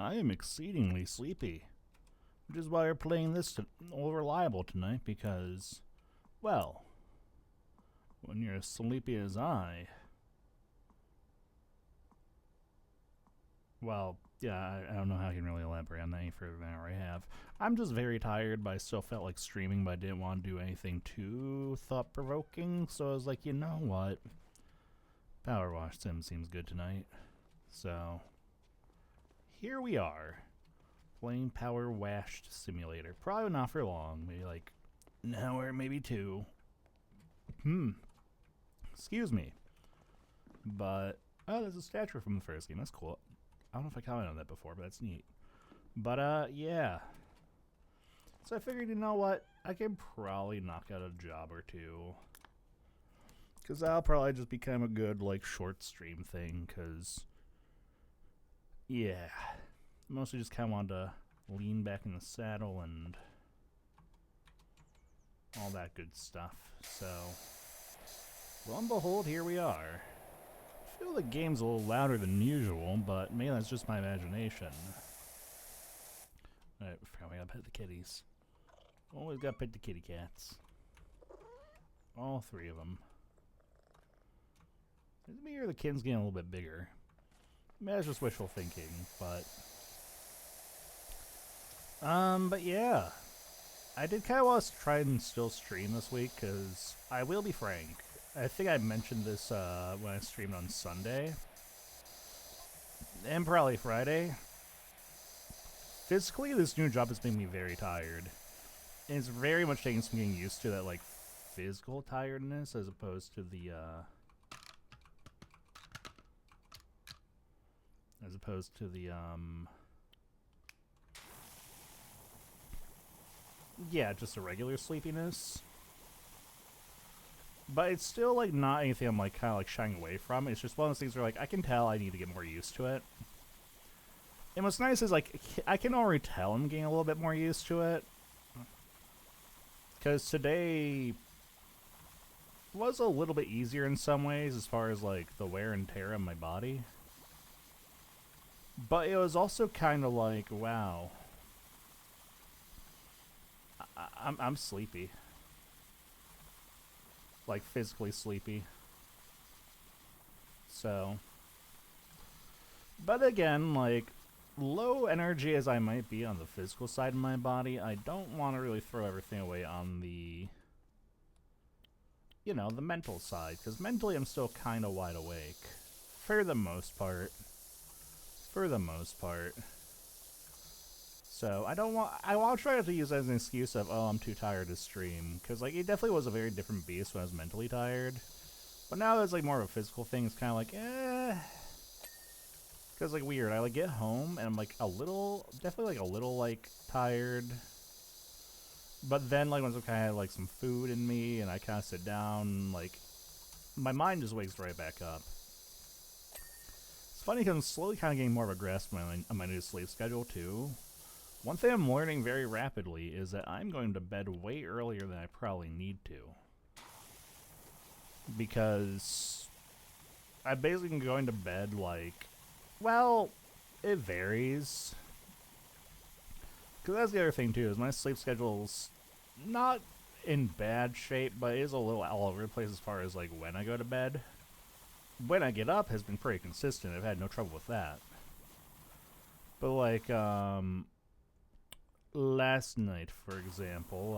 I am exceedingly sleepy, which is why we're playing this reliable tonight because, well, when you're as sleepy as I don't know how I can really elaborate on that any further than I already have. I'm just very tired, but I still felt like streaming, but I didn't want to do anything too thought-provoking, so I was like, you know what? Powerwash Sim seems good tonight. So, here we are, playing Powerwash Simulator. Probably not for long, maybe like an hour, maybe two. Excuse me. But, oh, there's a statue from the first game. That's cool. I don't know if I commented on that before, but that's neat. But, yeah. So I figured, you know what? I can probably knock out a job or two. Because that'll probably just become a good, like, short stream thing, because, yeah. Mostly just kind of wanted to lean back in the saddle and all that good stuff. So, lo and behold, here we are. I feel the game's a little louder than usual, but maybe that's just my imagination. Alright, we gotta pet the kitties. Always gotta pet the kitty cats. All three of them. Maybe the kin's getting a little bit bigger. Maybe that's just wishful thinking, but yeah. I did kind of want to try and still stream this week, because I will be frank. I think I mentioned this when I streamed on Sunday. And probably Friday. Physically, this new job has made me very tired. And it's very much taking some getting used to that, like, physical tiredness as opposed to the, yeah, just a regular sleepiness. But it's still, like, not anything I'm, like, kind of, like, shying away from. It's just one of those things where, like, I can tell I need to get more used to it. And what's nice is, like, I can already tell I'm getting a little bit more used to it. Because today was a little bit easier in some ways as far as, like, the wear and tear on my body. But it was also kind of like, wow. I'm sleepy. Like, physically sleepy. So. But again, like, low energy as I might be on the physical side of my body, I don't want to really throw everything away on the, you know, the mental side. Because mentally I'm still kind of wide awake. For the most part. So I want to try to use that as an excuse of, oh, I'm too tired to stream. Because, like, it definitely was a very different beast when I was mentally tired. But now it's, like, more of a physical thing. It's kind of like, Because, like, weird. I, like, get home and I'm, like, definitely, like, a little, like, tired. But then, like, once I kind of have, like, some food in me and I kind of sit down, like, my mind just wakes right back up. It's funny because I'm slowly kind of getting more of a grasp on my new sleep schedule, too. One thing I'm learning very rapidly is that I'm going to bed way earlier than I probably need to. Because I basically am going to bed, like, well, it varies. Because that's the other thing, too, is my sleep schedule's not in bad shape, but it is a little all over the place as far as, like, when I go to bed. When I get up has been pretty consistent. I've had no trouble with that. But, like, last night, for example,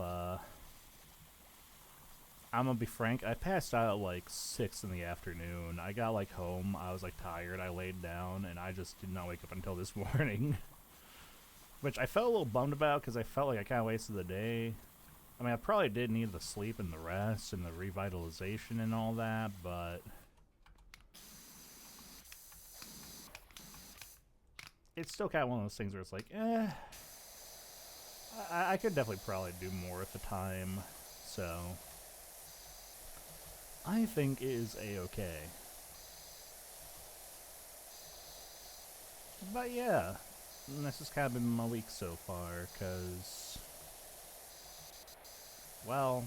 I'm gonna be frank, I passed out at, like, 6 in the afternoon. I got, like, home, I was, like, tired, I laid down, and I just did not wake up until this morning. Which I felt a little bummed about, because I felt like I kind of wasted the day. I mean, I probably did need the sleep and the rest and the revitalization and all that, but it's still kind of one of those things where it's like, I could definitely probably do more with the time, so I think it is a-okay. But yeah, that's just kind of been my week so far, because, well,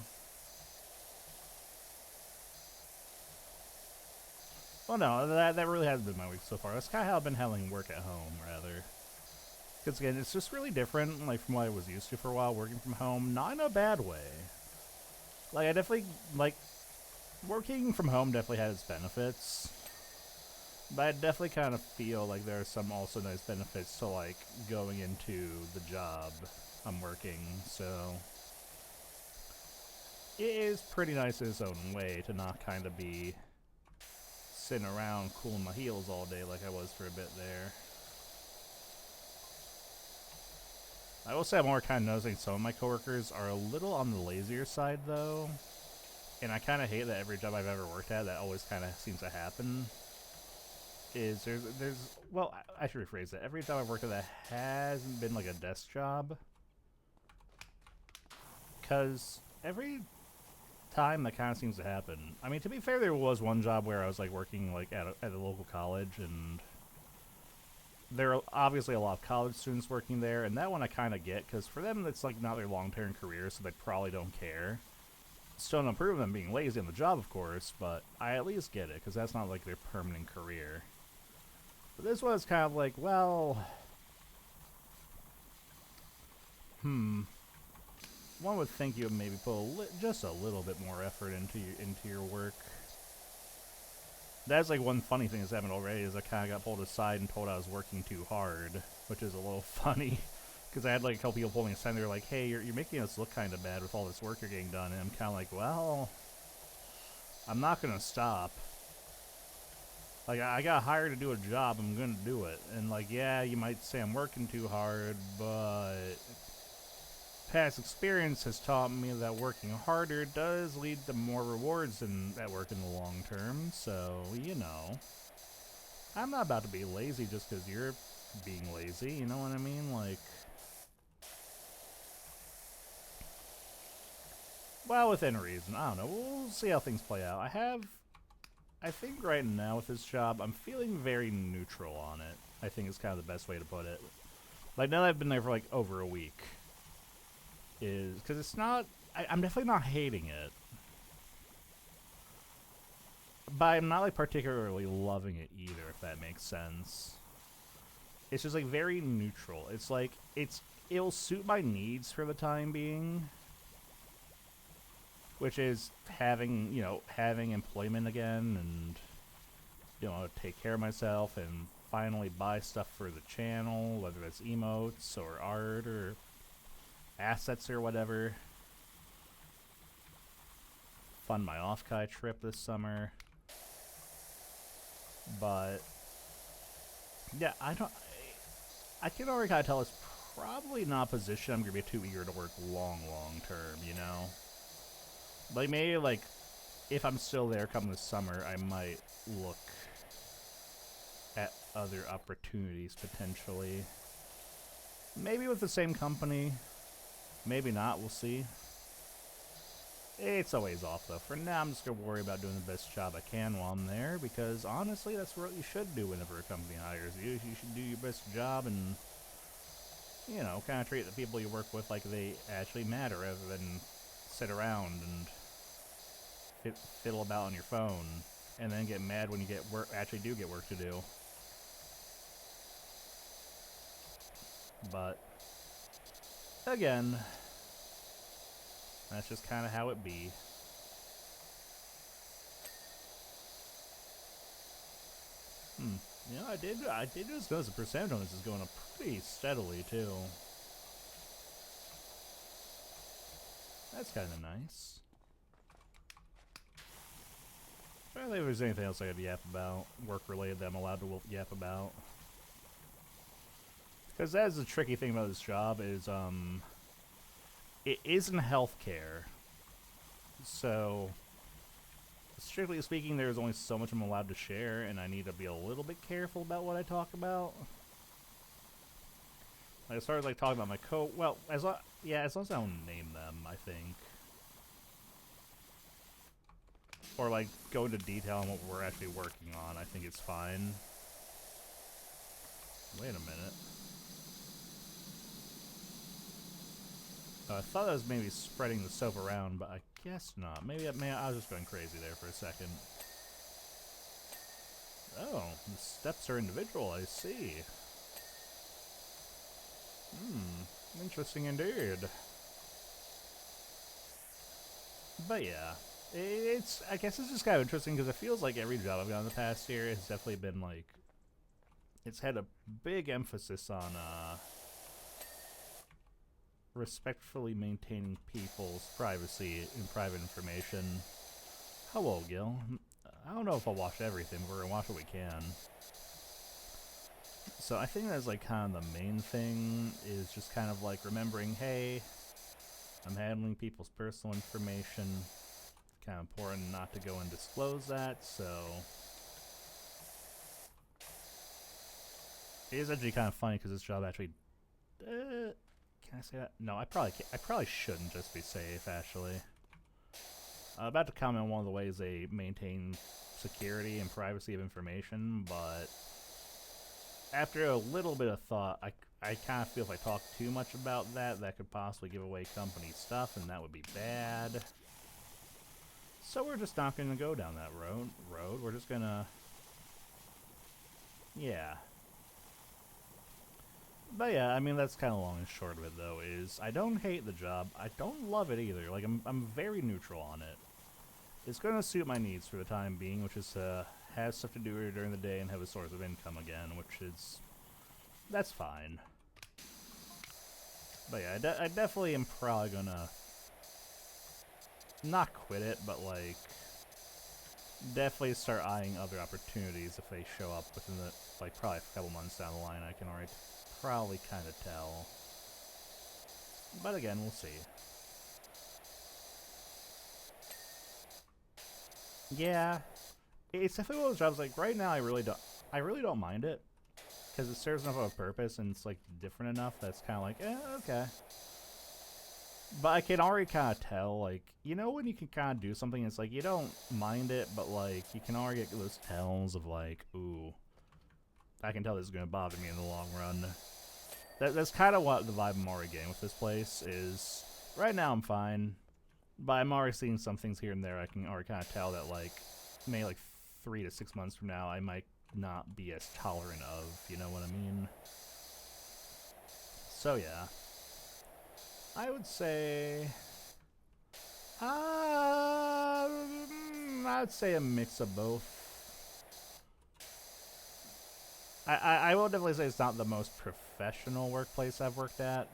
no, that really has been my week so far. That's kind of how I've been handling work at home, rather. Because again, it's just really different, like, from what I was used to for a while, working from home. Not in a bad way. Like, I definitely, like, working from home definitely had its benefits. But I definitely kind of feel like there are some also nice benefits to, like, going into the job I'm working, so it is pretty nice in its own way to not kind of be sitting around cooling my heels all day like I was for a bit there. I will say I'm more kind of noticing some of my coworkers are a little on the lazier side, though. And I kind of hate that every job I've ever worked at, that always kind of seems to happen. Well, I should rephrase that. Every job I've worked at that hasn't been like a desk job. Because every time that kind of seems to happen. I mean, to be fair, there was one job where I was like working like at a local college, and there are obviously a lot of college students working there, and that one I kind of get, because for them it's like not their long-term career, so they probably don't care. Still don't approve of them being lazy on the job, of course, but I at least get it, because that's not like their permanent career. But this was kind of like, well, one would think you would maybe put just a little bit more effort into your work. That's like one funny thing that's happened already, is I kind of got pulled aside and told I was working too hard, which is a little funny, because I had like a couple people pull me aside and they were like, hey, you're making us look kind of bad with all this work you're getting done, and I'm kind of like, well, I'm not going to stop. Like, I got hired to do a job, I'm going to do it. And, like, yeah, you might say I'm working too hard, but past experience has taught me that working harder does lead to more rewards at work in the long term. So, you know, I'm not about to be lazy just because you're being lazy, you know what I mean? Like, well, within reason. I don't know. We'll see how things play out. I think right now with this job, I'm feeling very neutral on it. I think is kind of the best way to put it. Like, now that I've been there for, like, over a week, is because it's not, I'm definitely not hating it, but I'm not, like, particularly loving it either, if that makes sense. It's just, like, very neutral. It's like, it'll suit my needs for the time being, which is having employment again, and, you know, take care of myself, and finally buy stuff for the channel, whether it's emotes, or art, or assets, or whatever. Fund my off-Kai trip this summer. But, yeah, I can already kind of tell it's probably not a position I'm going to be too eager to work long term, you know? Like, maybe, like, if I'm still there come this summer, I might look at other opportunities, potentially. Maybe with the same company. Maybe not, we'll see. It's a ways off, though. For now, I'm just going to worry about doing the best job I can while I'm there, because, honestly, that's what you should do whenever a company hires you. You should do your best job and, you know, kind of treat the people you work with like they actually matter, rather than sit around and fiddle about on your phone, and then get mad when you actually do get work to do. But, again, that's just kind of how it be. You know, I did just notice the percentage on this is going up pretty steadily, too. That's kind of nice. I don't think there's anything else I could yap about, work-related, that I'm allowed to yap about. Because that is the tricky thing about this job, is, it isn't healthcare. So, strictly speaking, there's only so much I'm allowed to share, and I need to be a little bit careful about what I talk about. Like, as far as, like, talking about my well, as long as I don't name them, I think. Or, like, go into detail on what we're actually working on, I think it's fine. Wait a minute. I thought I was maybe spreading the soap around, but I guess not. Maybe I was just going crazy there for a second. Oh, the steps are individual, I see. Interesting indeed. But yeah, I guess it's just kind of interesting because it feels like every job I've gotten in the past year has definitely been like, it's had a big emphasis on respectfully maintaining people's privacy and private information. Hello, Gil. I don't know if I'll watch everything, but we're gonna watch what we can. So I think that's like kind of the main thing, is just kind of like remembering, hey, I'm handling people's personal information. It's kind of important not to go and disclose that, so it is actually kind of funny because this job actually. Can I say that? No, I probably can't. I probably shouldn't, just be safe. Actually, I'm about to comment on one of the ways they maintain security and privacy of information, but after a little bit of thought, I kind of feel if I talk too much about that, that could possibly give away company stuff, and that would be bad. So we're just not going to go down that road. We're just going to... Yeah. But yeah, I mean, that's kind of long and short of it, though, is I don't hate the job. I don't love it either. Like, I'm very neutral on it. It's going to suit my needs for the time being, which is to have stuff to do during the day and have a source of income again, which is... That's fine. But yeah, I definitely am probably going to... Not quit it, but, like... Definitely start eyeing other opportunities if they show up within the... Like, probably a couple months down the line, I can already probably kind of tell. But again, we'll see. Yeah, it's definitely one of those jobs. Like right now, I really don't mind it because it serves enough of a purpose and it's like different enough that's kind of like, okay. But I can already kind of tell, like, you know, when you can kind of do something, it's like you don't mind it, but like you can already get those tells of like, ooh, I can tell this is gonna bother me in the long run. That's kind of what the vibe I'm already getting with this place is. Right now, I'm fine. But I'm already seeing some things here and there. I can already kind of tell that, like, maybe like 3 to 6 months from now, I might not be as tolerant of, you know what I mean? So, yeah. I would say... I'd say a mix of both. I will definitely say it's not the most professional workplace I've worked at.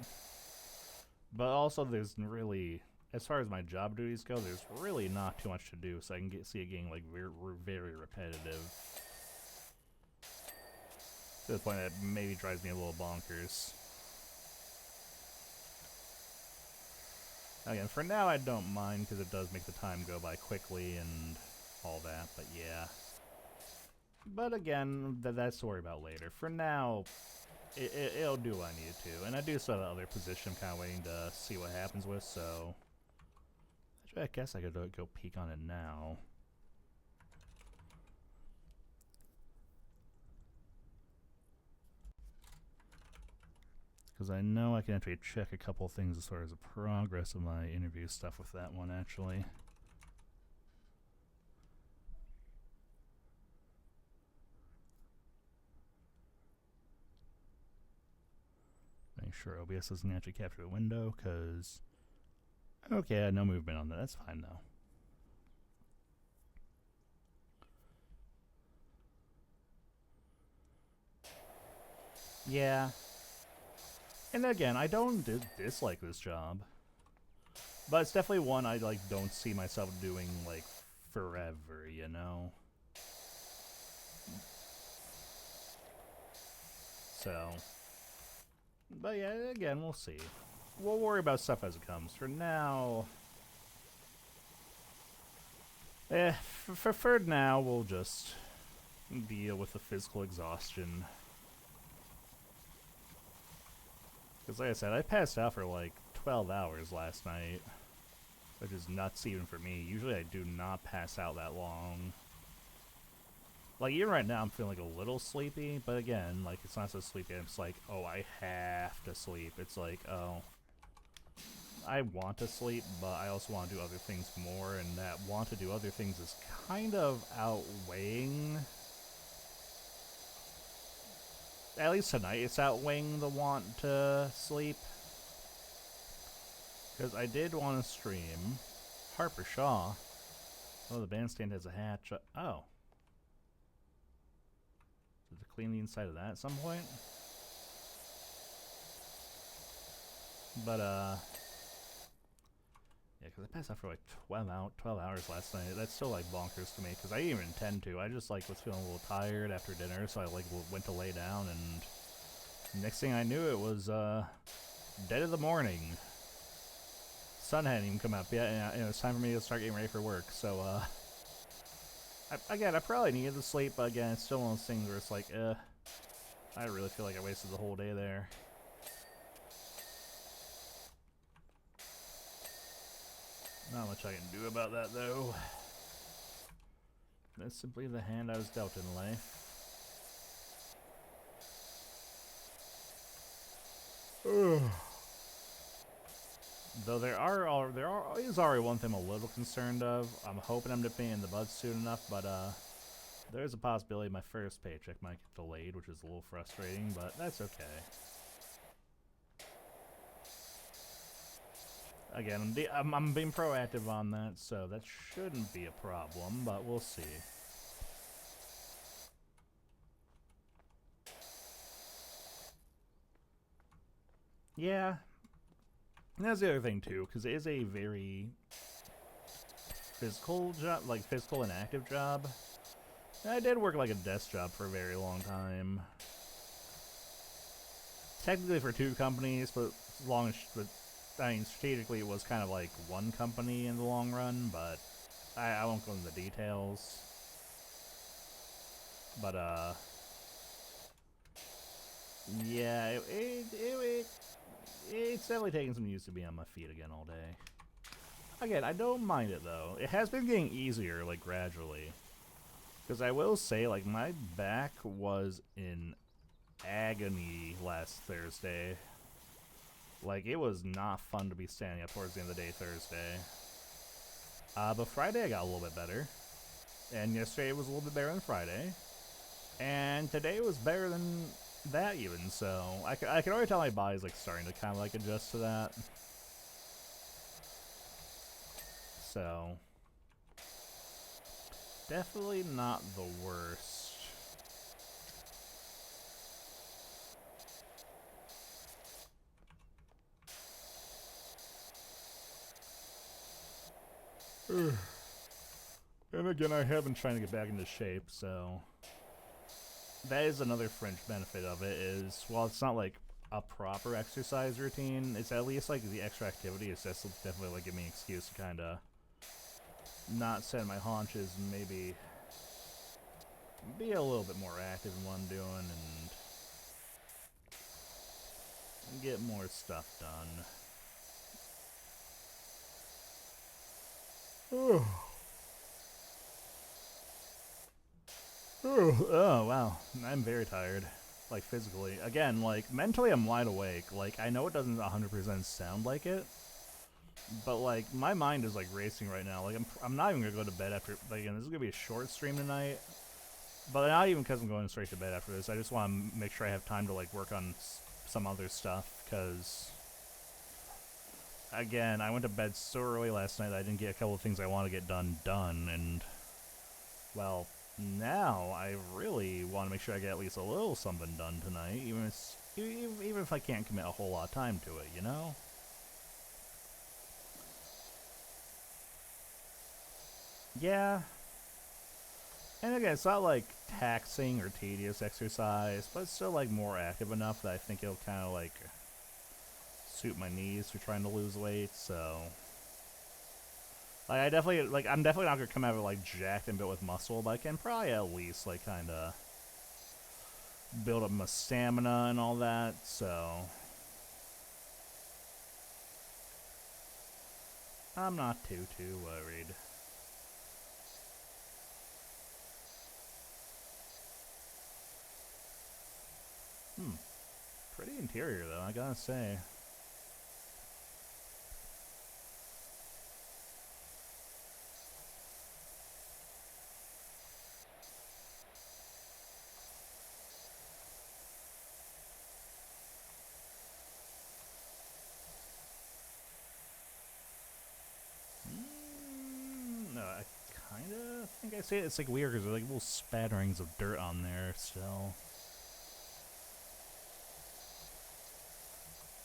But also, there's really... As far as my job duties go, there's really not too much to do, so I can see it getting like very repetitive. To the point that maybe drives me a little bonkers. Again, for now I don't mind because it does make the time go by quickly and all that, but yeah. But again, that's to worry about later. For now, it'll do what I need it to, and I do still have another position I'm kind of waiting to see what happens with, so... I guess I could go peek on it now. Because I know I can actually check a couple things as far as the progress of my interview stuff with that one, actually. Make sure OBS doesn't actually capture the window, because... Okay, no movement on that. That's fine, though. Yeah. And again, I don't dislike this job. But it's definitely one I, like, don't see myself doing, like, forever, you know? So... But yeah, again, we'll see. We'll worry about stuff as it comes. For now... For now, we'll just deal with the physical exhaustion. Because like I said, I passed out for like 12 hours last night. Which is nuts even for me. Usually I do not pass out that long. Like, even right now I'm feeling like a little sleepy. But again, like, it's not so sleepy. It's like, oh, I have to sleep. It's like, oh... I want to sleep, but I also want to do other things more, and that want to do other things is kind of outweighing. at least tonight, it's outweighing the want to sleep. Because I did want to stream Harper Shaw. Oh, the bandstand has a hatch. Oh. Did I clean the inside of that at some point? But, yeah, because I passed out for like 12 hours last night. That's still like bonkers to me, because I didn't even intend to. I just like was feeling a little tired after dinner, so I like went to lay down, and next thing I knew, it was, dead of the morning. Sun hadn't even come up yet, and it was time for me to start getting ready for work, so, again, I probably needed the sleep, but again, it's still one of those things where it's like, I really feel like I wasted the whole day there. Not much I can do about that, though. That's simply the hand I was dealt in life. Though there is already one thing I'm a little concerned of. I'm hoping I'm nipping it in the bud soon enough, but there is a possibility my first paycheck might get delayed, which is a little frustrating, but that's okay. Again, I'm being proactive on that, so that shouldn't be a problem, but we'll see. Yeah. And that's the other thing, too, because it is a very physical job, like physical and active job. I did work like a desk job for a very long time. Technically for 2 companies, but as long as, I mean, strategically it was kind of like one company in the long run, but I won't go into the details. But, yeah, it's definitely taking some use to be on my feet again all day. Again, I don't mind it, though. It has been getting easier, like, gradually. Because I will say, like, my back was in agony last Thursday. Like, it was not fun to be standing up towards the end of the day Thursday. But Friday I got a little bit better. And yesterday was a little bit better than Friday. And today was better than that even, so I can already tell my body's like starting to kind of like adjust to that. So definitely not the worst. And again, I have been trying to get back into shape, so that is another fringe benefit of it is, while it's not like a proper exercise routine, it's at least like the extra activity is just definitely like give me an excuse to kind of not set my haunches and maybe be a little bit more active in what I'm doing and get more stuff done. Oh, wow. I'm very tired. Like, physically. Again, like, mentally I'm wide awake. Like, I know it doesn't 100% sound like it, but, like, my mind is, like, racing right now. Like, I'm not even gonna go to bed after, like, again, this is gonna be a short stream tonight, but not even because I'm going straight to bed after this. I just want to make sure I have time to, like, work on some other stuff, because, again, I went to bed so early last night that I didn't get a couple of things I want to get done, and, well, now I really want to make sure I get at least a little something done tonight, even if I can't commit a whole lot of time to it, you know? Yeah. And again, it's not like taxing or tedious exercise, but it's still like more active enough that I think it'll kind of like suit my needs for trying to lose weight, so like I'm definitely not gonna come out of it like jacked and built with muscle, but I can probably at least like kinda build up my stamina and all that, so I'm not too worried. Pretty interior though, I gotta say. think I say it, it's like weird because there's like little spatterings of dirt on there still.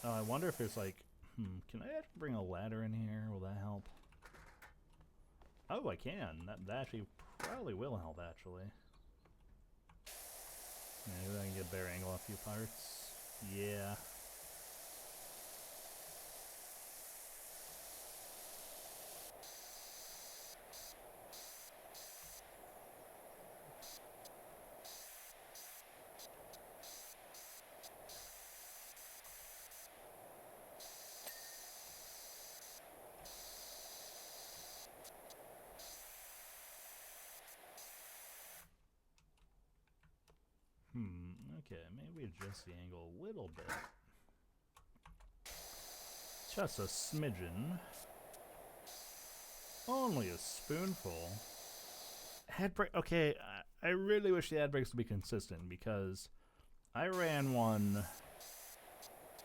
Oh, I wonder if there's like, can I actually bring a ladder in here? Will that help? Oh, I can. That actually probably will help, actually. Maybe I can get a better angle off a few parts. Yeah. Okay, maybe adjust the angle a little bit. Just a smidgen. Only a spoonful. Ad break. Okay, I really wish the ad breaks would be consistent because I ran one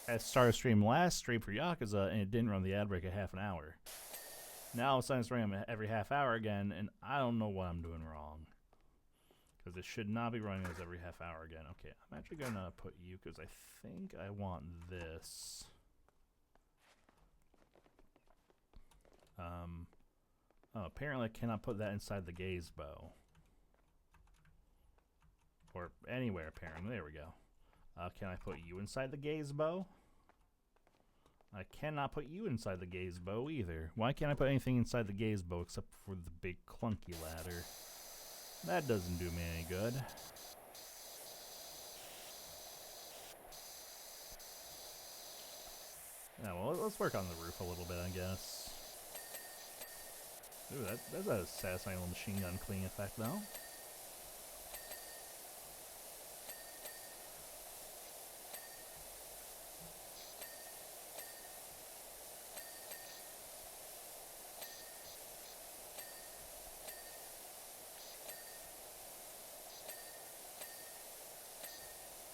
at Star Stream last stream for Yakuza and it didn't run the ad break at half an hour. Now all of a sudden it's running them every half hour again, and I don't know what I'm doing wrong. Because it should not be running as every half hour again. Okay, I'm actually going to put you because I think I want this. Oh, apparently I cannot put that inside the gaze bow. Or anywhere, apparently. There we go. Can I put you inside the gaze bow? I cannot put you inside the gaze bow either. Why can't I put anything inside the gaze bow except for the big clunky ladder? That doesn't do me any good. Yeah, well, let's work on the roof a little bit, I guess. Ooh, that's a satisfying little machine gun cleaning effect, though.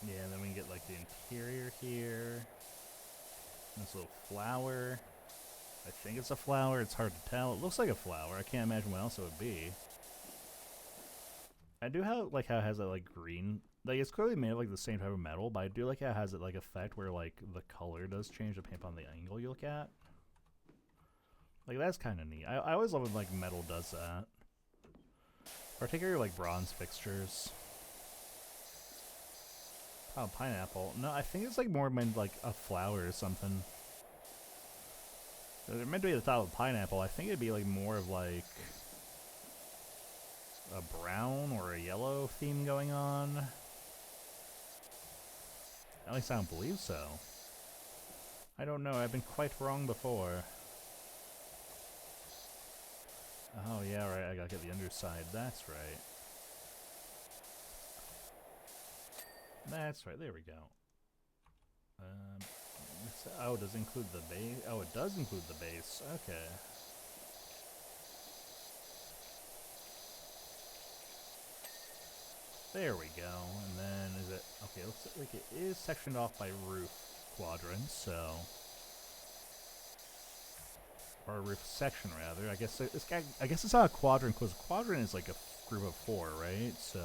Yeah, and then we can get like the interior here. This little flower. I think it's a flower. It's hard to tell. It looks like a flower. I can't imagine what else it would be. I do like how it has that like green. Like it's clearly made of like the same type of metal, but I do like how it has that like effect where like the color does change depending on the angle you look at. Like that's kind of neat. I always love when like metal does that. Particularly like bronze fixtures. Oh, pineapple. No, I think it's like more meant like a flower or something. They're meant to be the top of a pineapple. I think it'd be like more of like a brown or a yellow theme going on. At least I don't believe so. I don't know. I've been quite wrong before. Oh, yeah, right. I gotta get the underside. That's right. That's right. There we go. Oh, it does include the base. Oh, it does include the base. Okay. There we go. And then is it okay? Looks like it is sectioned off by roof quadrants. So, or a roof section rather. I guess this guy. I guess it's not a quadrant because a quadrant is like a group of 4, right? So.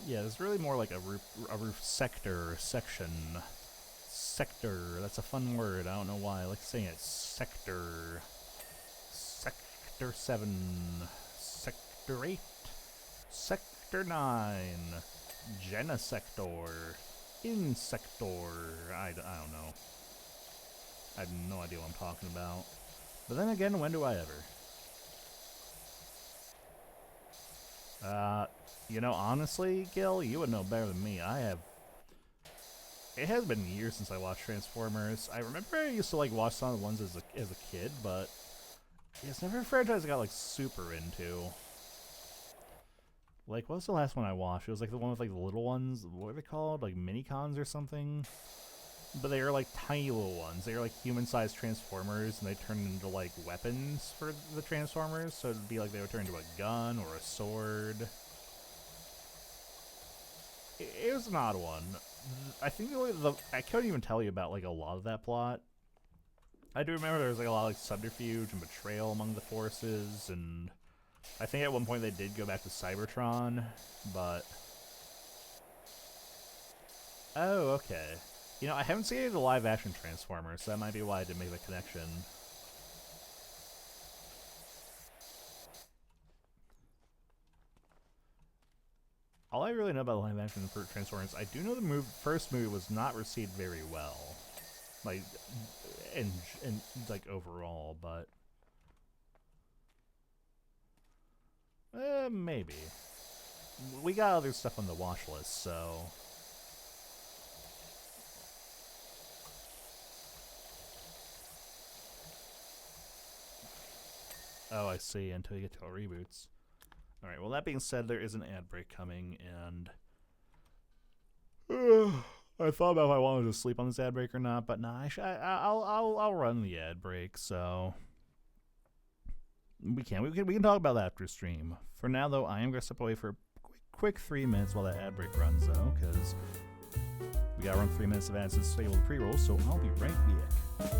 Yeah, it's really more like a roof sector, section. Sector, that's a fun word, I don't know why. I like saying it. Sector. Sector 7. Sector 8. Sector 9. Genosector. Insector. I don't know. I have no idea what I'm talking about. But then again, when do I ever? You know, honestly, Gil, you would know better than me. It has been years since I watched Transformers. I remember I used to like watch some of the ones as a kid, but it's never a franchise I got like super into. Like, what was the last one I watched? It was like the one with like the little ones. What are they called? Like mini-cons or something? But they are like tiny little ones. They are like human-sized Transformers, and they turn into like weapons for the Transformers. So it'd be like they would turn into a gun or a sword. It was an odd one. I think I couldn't even tell you about like a lot of that plot. I do remember there was like a lot of like subterfuge and betrayal among the forces, and I think at one point they did go back to Cybertron, but... Oh, okay. You know, I haven't seen any of the live-action Transformers, so that might be why I didn't make the connection. All I really know about live-action Transformers, I do know the first movie was not received very well. Like, in like, overall, but... maybe. We got other stuff on the watch list, so... Oh, I see, until you get to reboots. Alright, well that being said, there is an ad break coming, and... I thought about if I wanted to sleep on this ad break or not, but nah, I'll run the ad break, so... We can talk about that after stream. For now, though, I am going to step away for a quick 3 minutes while that ad break runs, though, because we got to run 3 minutes of ads to stable the pre-roll, so I'll be right back.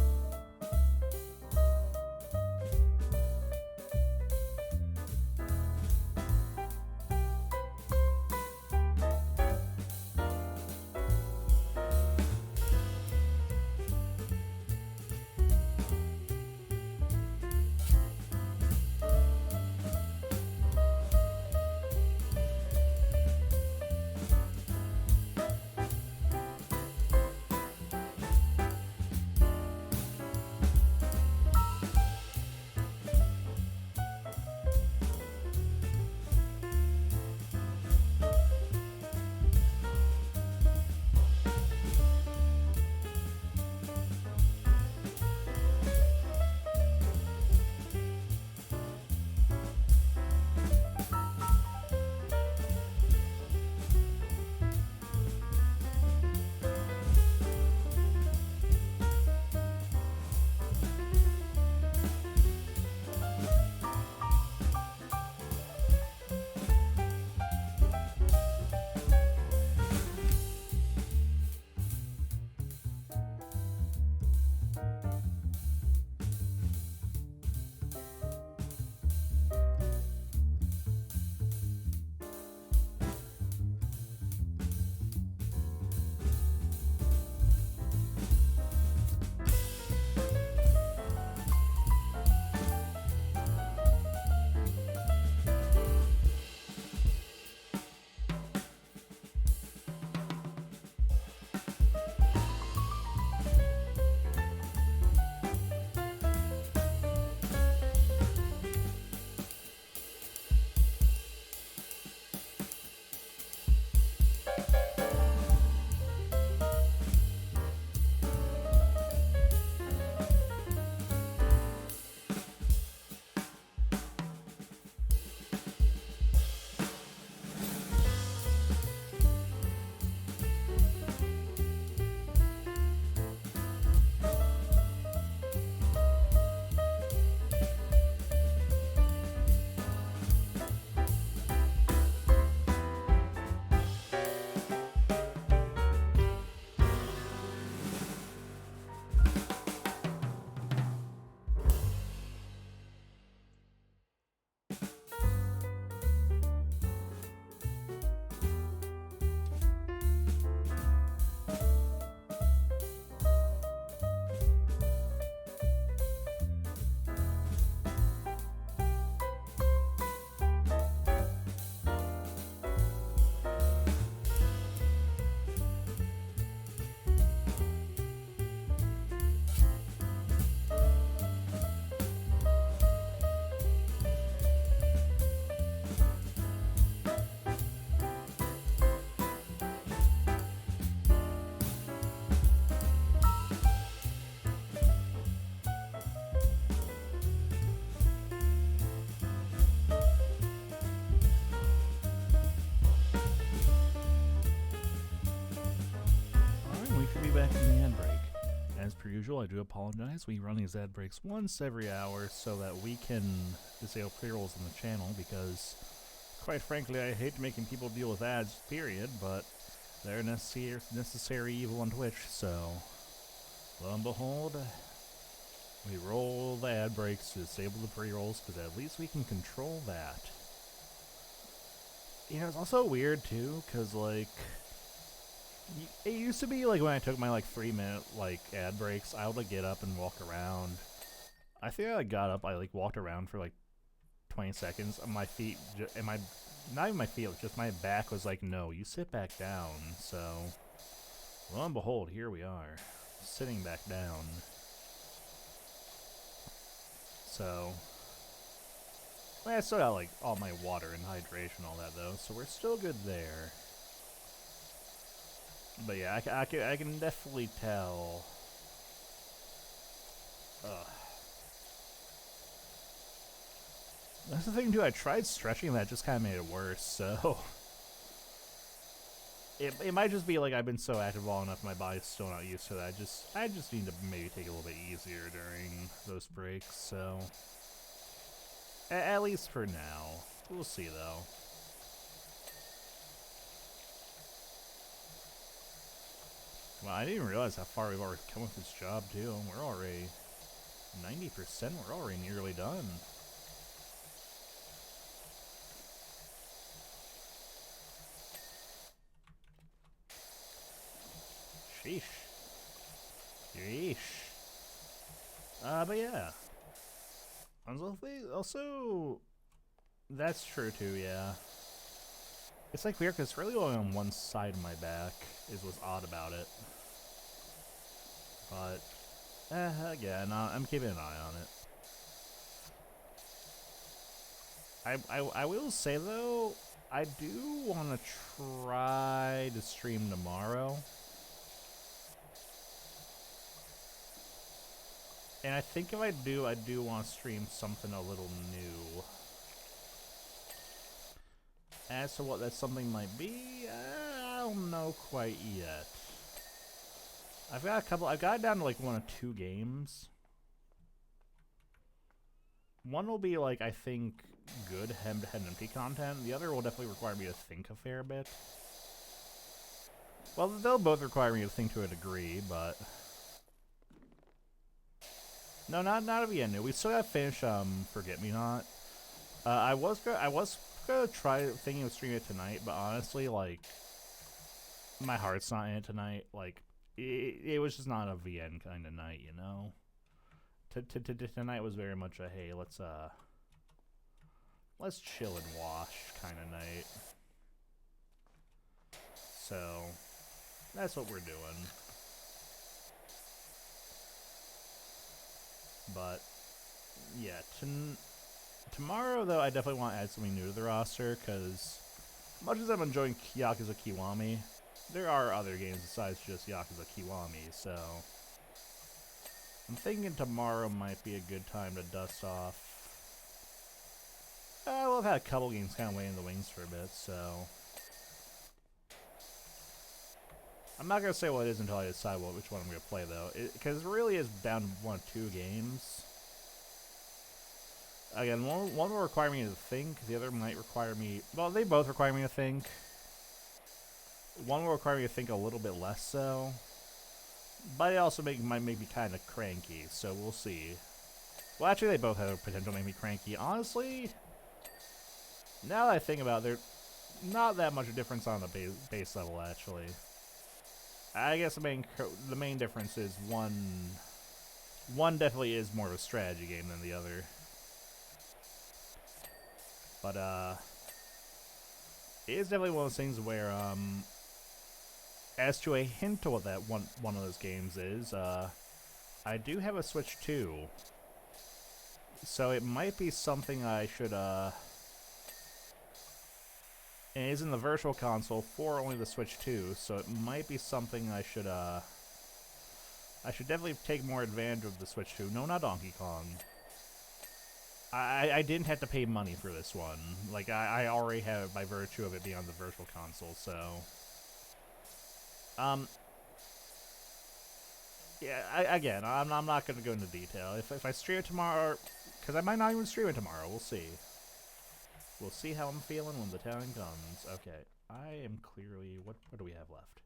Per usual, I do apologize. We run these ad breaks once every hour so that we can disable pre-rolls on the channel because, quite frankly, I hate making people deal with ads, period, but they're necessary evil on Twitch, so lo and behold, We roll the ad brakes to disable the pre-rolls, because at least we can control that. You know, it's also weird, too, because, like, it used to be, like, when I took my, like, 3-minute, like, ad breaks, I would, like, get up and walk around. I think I, like, got up, I, like, walked around for, like, 20 seconds, and my feet, not even my feet, just my back was like, no, you sit back down, so, lo and behold, here we are, sitting back down. So, I mean, I still got, like, all my water and hydration, all that, though, so we're still good there. But yeah, I can definitely tell. Ugh. That's the thing, too, I tried stretching, that just kind of made it worse, so... It might just be like I've been so active long enough, my body's still not used to that. I just need to maybe take it a little bit easier during those breaks, so... At least for now. We'll see, though. Well, I didn't even realize how far we've already come with this job, too. We're already... 90%, we're already nearly done. Sheesh. Yeesh. But yeah. Also, that's true too, yeah. It's like weird, because it's really only on one side of my back, is what's odd about it. But, again, I'm keeping an eye on it. I will say, though, I do want to try to stream tomorrow. And I think if I do want to stream something a little new. As to what that something might be, I don't know quite yet. I've got it down to like 1 or 2 games. One will be like, I think, good head-to-head empty content. The other will definitely require me to think a fair bit. Well, they'll both require me to think to a degree, but... No, not a VN. We still got to finish Forget Me Not. I was gonna try thinking of streaming it tonight, but honestly, like, my heart's not in it tonight. Like, it was just not a VN kind of night, you know. Tonight was very much a hey, let's chill and wash kind of night. So that's what we're doing. But yeah, tomorrow though, I definitely want to add something new to the roster, because much as I'm enjoying Yakuza Kiwami, there are other games besides just Yakuza Kiwami, so I'm thinking tomorrow might be a good time to dust off. Well, I've had a couple games kind of waiting in the wings for a bit, so I'm not going to say what it is until I decide which one I'm going to play, though. Because it really is down to 1 or 2 games. Again, one will require me to think. The other might require me... Well, they both require me to think. One will require me to think a little bit less so. But it also might make me kind of cranky, so we'll see. Well, actually, they both have the potential to make me cranky. Honestly, now that I think about it, there's not that much of a difference on the base level, actually. I guess the main difference is one definitely is more of a strategy game than the other. But it is definitely one of those things where as to a hint to what that one of those games is, I do have a Switch 2. So it might be something I should and it is in the Virtual Console for only the Switch 2, so it might be something I should definitely take more advantage of the Switch 2. No, not Donkey Kong. I didn't have to pay money for this one. Like, I already have it by virtue of it being on the Virtual Console, so... yeah, again, I'm not going to go into detail. If I stream it tomorrow... Because I might not even stream it tomorrow. We'll see. We'll see how I'm feeling when the time comes. Okay, I am clearly... What do we have left?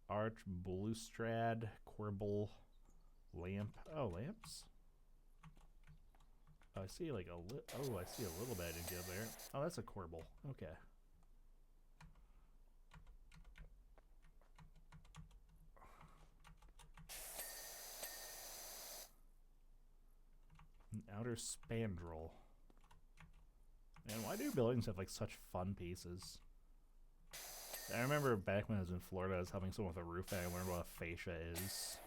Arch, Bluestrad, Quirble, Lamp. Oh, lamps? I see like a oh, I see a little bit I didn't get there. Oh, that's a corbel. Okay. An outer spandrel. Man, why do buildings have like such fun pieces? I remember back when I was in Florida, I was helping someone with a roof, and I learned what a fascia is.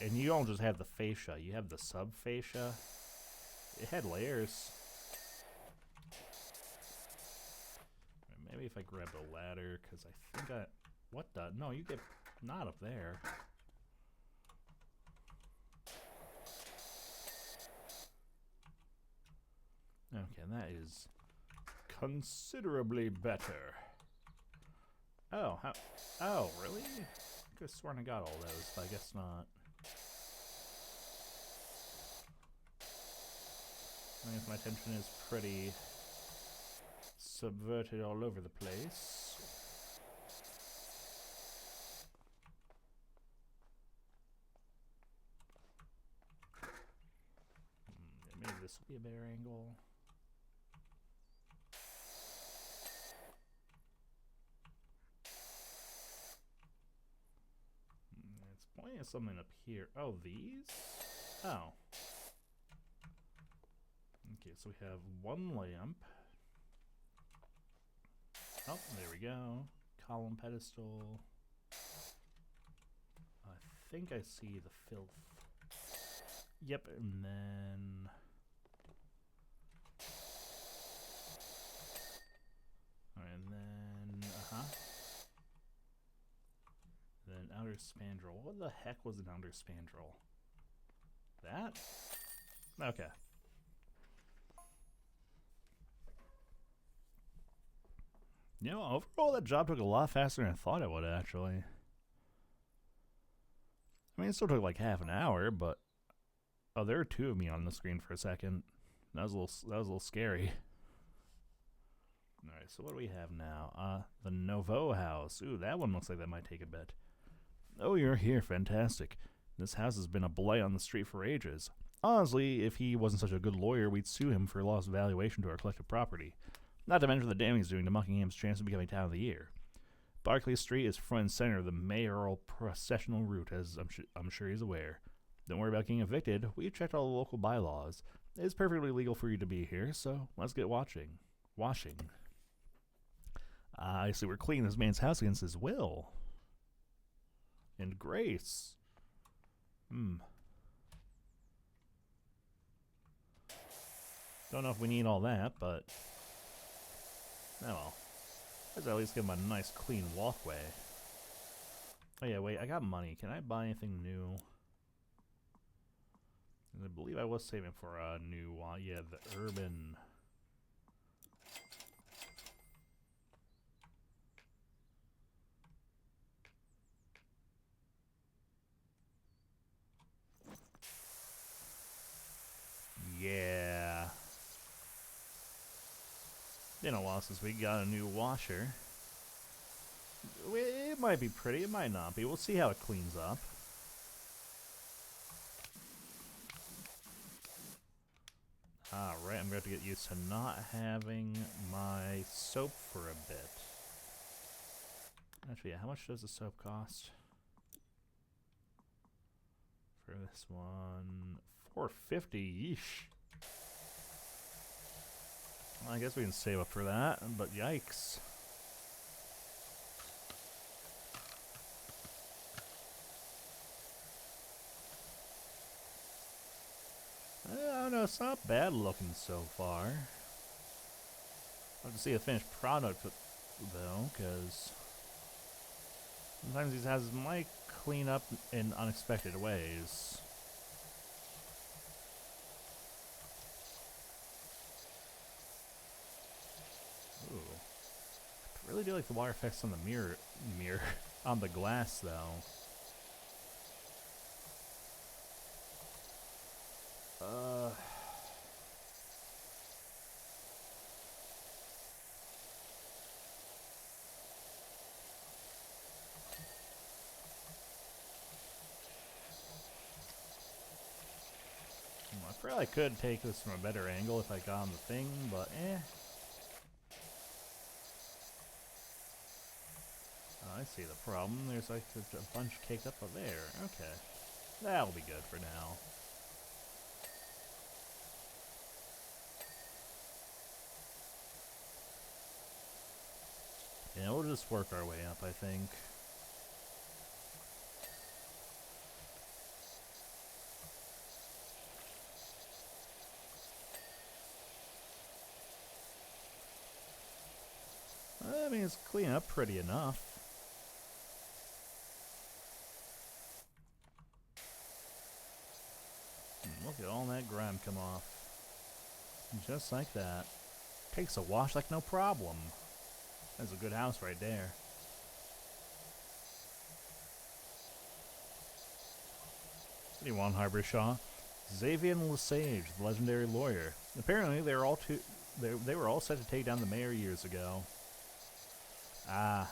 And you don't just have the fascia, you have the subfascia. It had layers. Maybe if I grab a ladder, because I think I... What the? No, you get not up there. Okay, that is considerably better. Oh, how... Oh, really? I could have sworn I got all those, but I guess not. I guess my attention is pretty subverted all over the place. Maybe this will be a better angle. It's pointing at something up here. Oh, these? Oh. Okay, so we have one lamp. Oh, there we go. Column pedestal. I think I see the filth. Yep, and then... And then... Then outer spandrel. What the heck was an outer spandrel? That? Okay. You know, overall that job took a lot faster than I thought it would, actually. I mean, it still took like half an hour, but... Oh, there are two of me on the screen for a second. That was a little scary. Alright, so what do we have now? The Nouveau house. Ooh, that one looks like that might take a bit. Oh, you're here. Fantastic. This house has been a blight on the street for ages. Honestly, if he wasn't such a good lawyer, we'd sue him for lost valuation to our collective property. Not to mention the damage he's doing to Buckingham's chance of becoming Town of the Year. Barclay Street is front and center of the mayoral processional route, as I'm sure he's aware. Don't worry about getting evicted. We've checked all the local bylaws. It's perfectly legal for you to be here, so let's get washing. I see we're cleaning this man's house against his will. And grace. Don't know if we need all that, but... Oh well. Let's at least give him a nice clean walkway. Oh yeah, wait, I got money. Can I buy anything new? I believe I was saving for a new one. Yeah, the urban... Yeah. Been a while since we got a new washer. It might be pretty, it might not be. We'll see how it cleans up. Alright, I'm going to get used to not having my soap for a bit. Actually, yeah, how much does the soap cost? For this one, $4.50. Yeesh. Well, I guess we can save up for that, but yikes. I don't know, it's not bad looking so far. I'll have to see a finished product though, because sometimes these houses might clean up in unexpected ways. Ooh. I really do like the water effects on the mirror on the glass though. Probably could take this from a better angle if I got on the thing, but eh. Oh, I see the problem. There's like a bunch caked up there. Okay. That'll be good for now. Yeah, we'll just work our way up, I think. I mean, it's clean up pretty enough. Look at all that grime come off. Just like that. Takes a wash like no problem. That's a good house right there. What do you want, Harborshaw? Xavian Lesage, the legendary lawyer. Apparently, they were all set to take down the mayor years ago. Ah.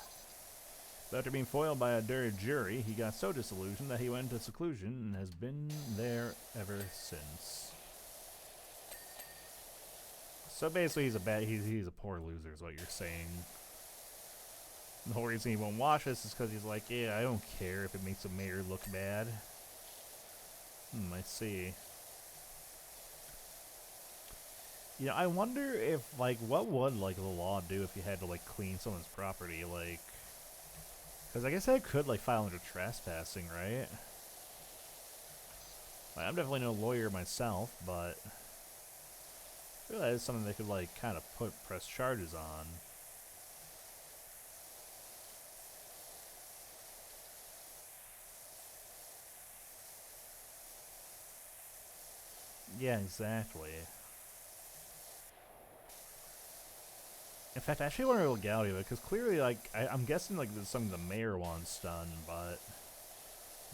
But after being foiled by a dirty jury, he got so disillusioned that he went into seclusion and has been there ever since. So basically, he's a poor loser, is what you're saying. The whole reason he won't watch this is because he's like, yeah, I don't care if it makes the mayor look bad. I see. You know, I wonder if, like, what would, like, the law do if you had to, like, clean someone's property, like... Because I guess I could, like, file under trespassing, right? Like, I'm definitely no lawyer myself, but... I feel like it's something they could, like, kind of press charges on. Yeah, exactly. In fact, I actually wonder the legality of it, because clearly, like, I'm guessing, like, this is something the mayor wants done, but...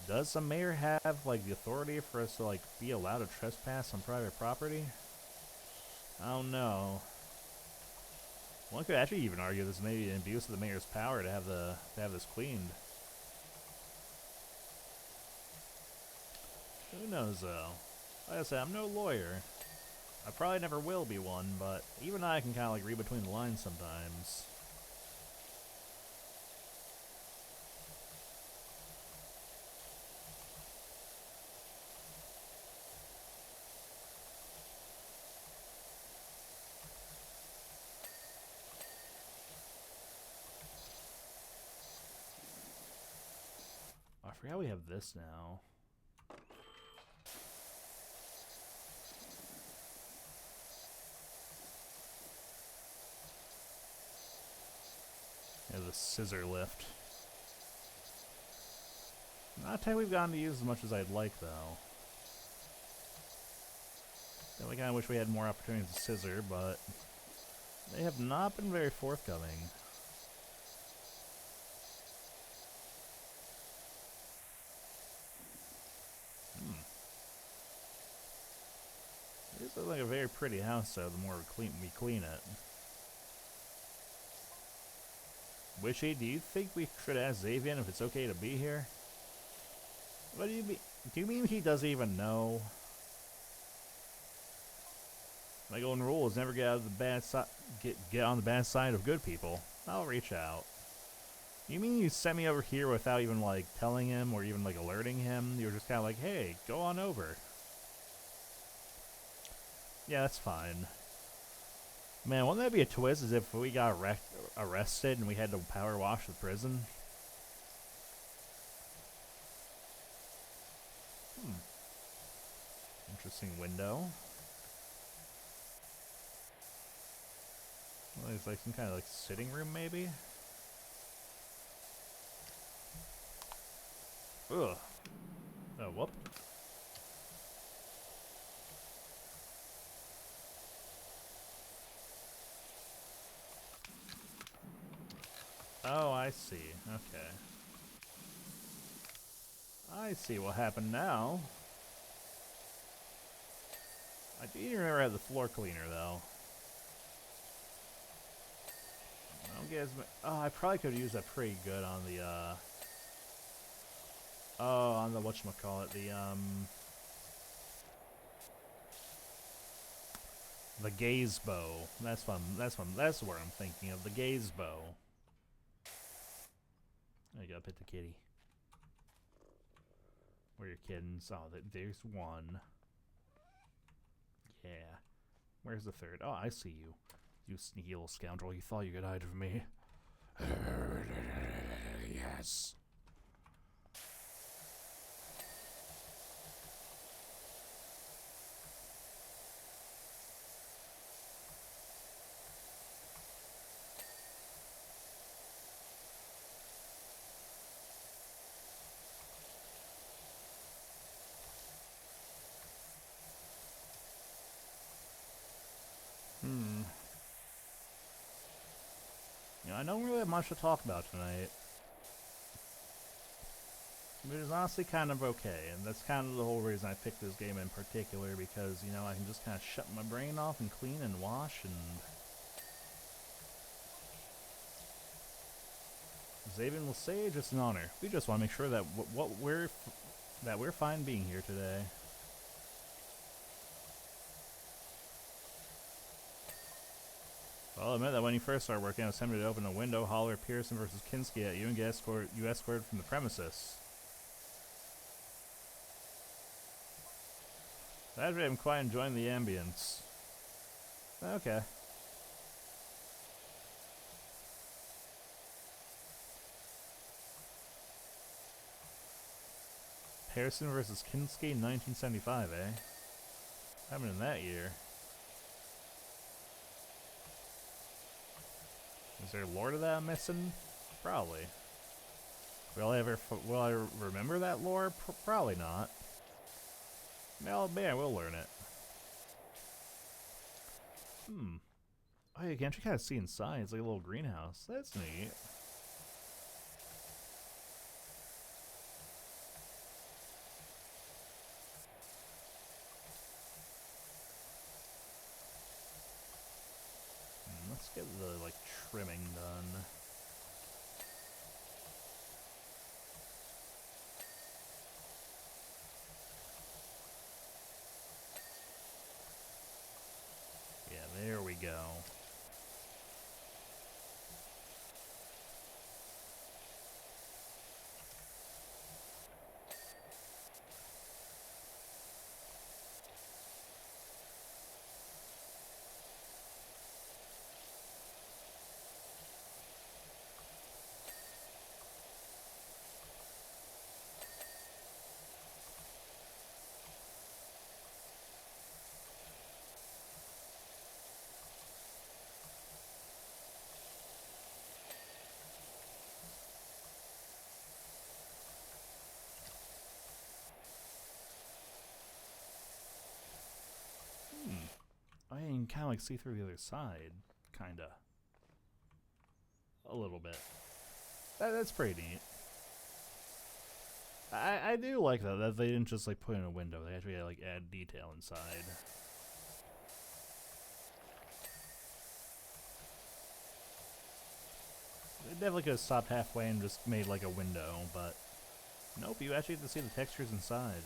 Does the mayor have, like, the authority for us to, like, be allowed to trespass on private property? I don't know. One could actually even argue this may be an abuse of the mayor's power to have this cleaned. Who knows, though? Like I said, I'm no lawyer. I probably never will be one, but even I can kind of like read between the lines sometimes. I forgot we have this now. Yeah, the scissor lift. Not a type we've gotten to use as much as I'd like, though. I kind of wish we had more opportunities to scissor, but they have not been very forthcoming. This looks like a very pretty house, though, the more we clean it. Wishy, do you think we should ask Xavian if it's okay to be here? What do you mean? Do you mean he doesn't even know? My golden rule is never get out of the bad side. Get on the bad side of good people. I'll reach out. You mean you sent me over here without even like telling him or even like alerting him? You were just kind of like, hey, go on over. Yeah, that's fine. Man, wouldn't that be a twist as if we got arrested and we had to power wash the prison? Interesting window. Well, it's like some kind of like sitting room, maybe? Ugh. Oh, whoop. Oh, I see. Okay. I see what happened now. I do remember I had the floor cleaner, though. I don't get as much. Oh, I probably could have used that pretty good on the, oh, on the whatchamacallit, the, The gaze bow. That's where I'm thinking of. The gaze bow. I gotta pet the kitty. Where are your kittens? Oh, there's one. Yeah. Where's the third? Oh, I see you. You sneaky little scoundrel. You thought you could hide from me. Yes. You know, I don't really have much to talk about tonight. But it's honestly kind of okay, and that's kind of the whole reason I picked this game in particular, because, you know, I can just kind of shut my brain off and clean and wash and... Zaven will say it's an honor. We just want to make sure that we're fine being here today. Well, I'll admit that when you first started working, I was tempted to open a window, holler Pearson versus Kinski at you, and get you escorted from the premises. Actually, I'm quite enjoying the ambience. Okay. Pearson versus Kinski, 1975, eh? Happened in that year. Is there lore to that I'm missing? Probably. Will I remember that lore? Probably not. Well, maybe I will learn it. Oh, you can actually kind of see inside. It's like a little greenhouse. That's neat. Let's get the, like, trimming done. Yeah, there we go. I can kind of like see through the other side, kinda. A little bit. That's pretty neat. I do like that they didn't just like put in a window. They actually like add detail inside. They definitely could have stopped halfway and just made like a window, but nope. You actually get to see the textures inside.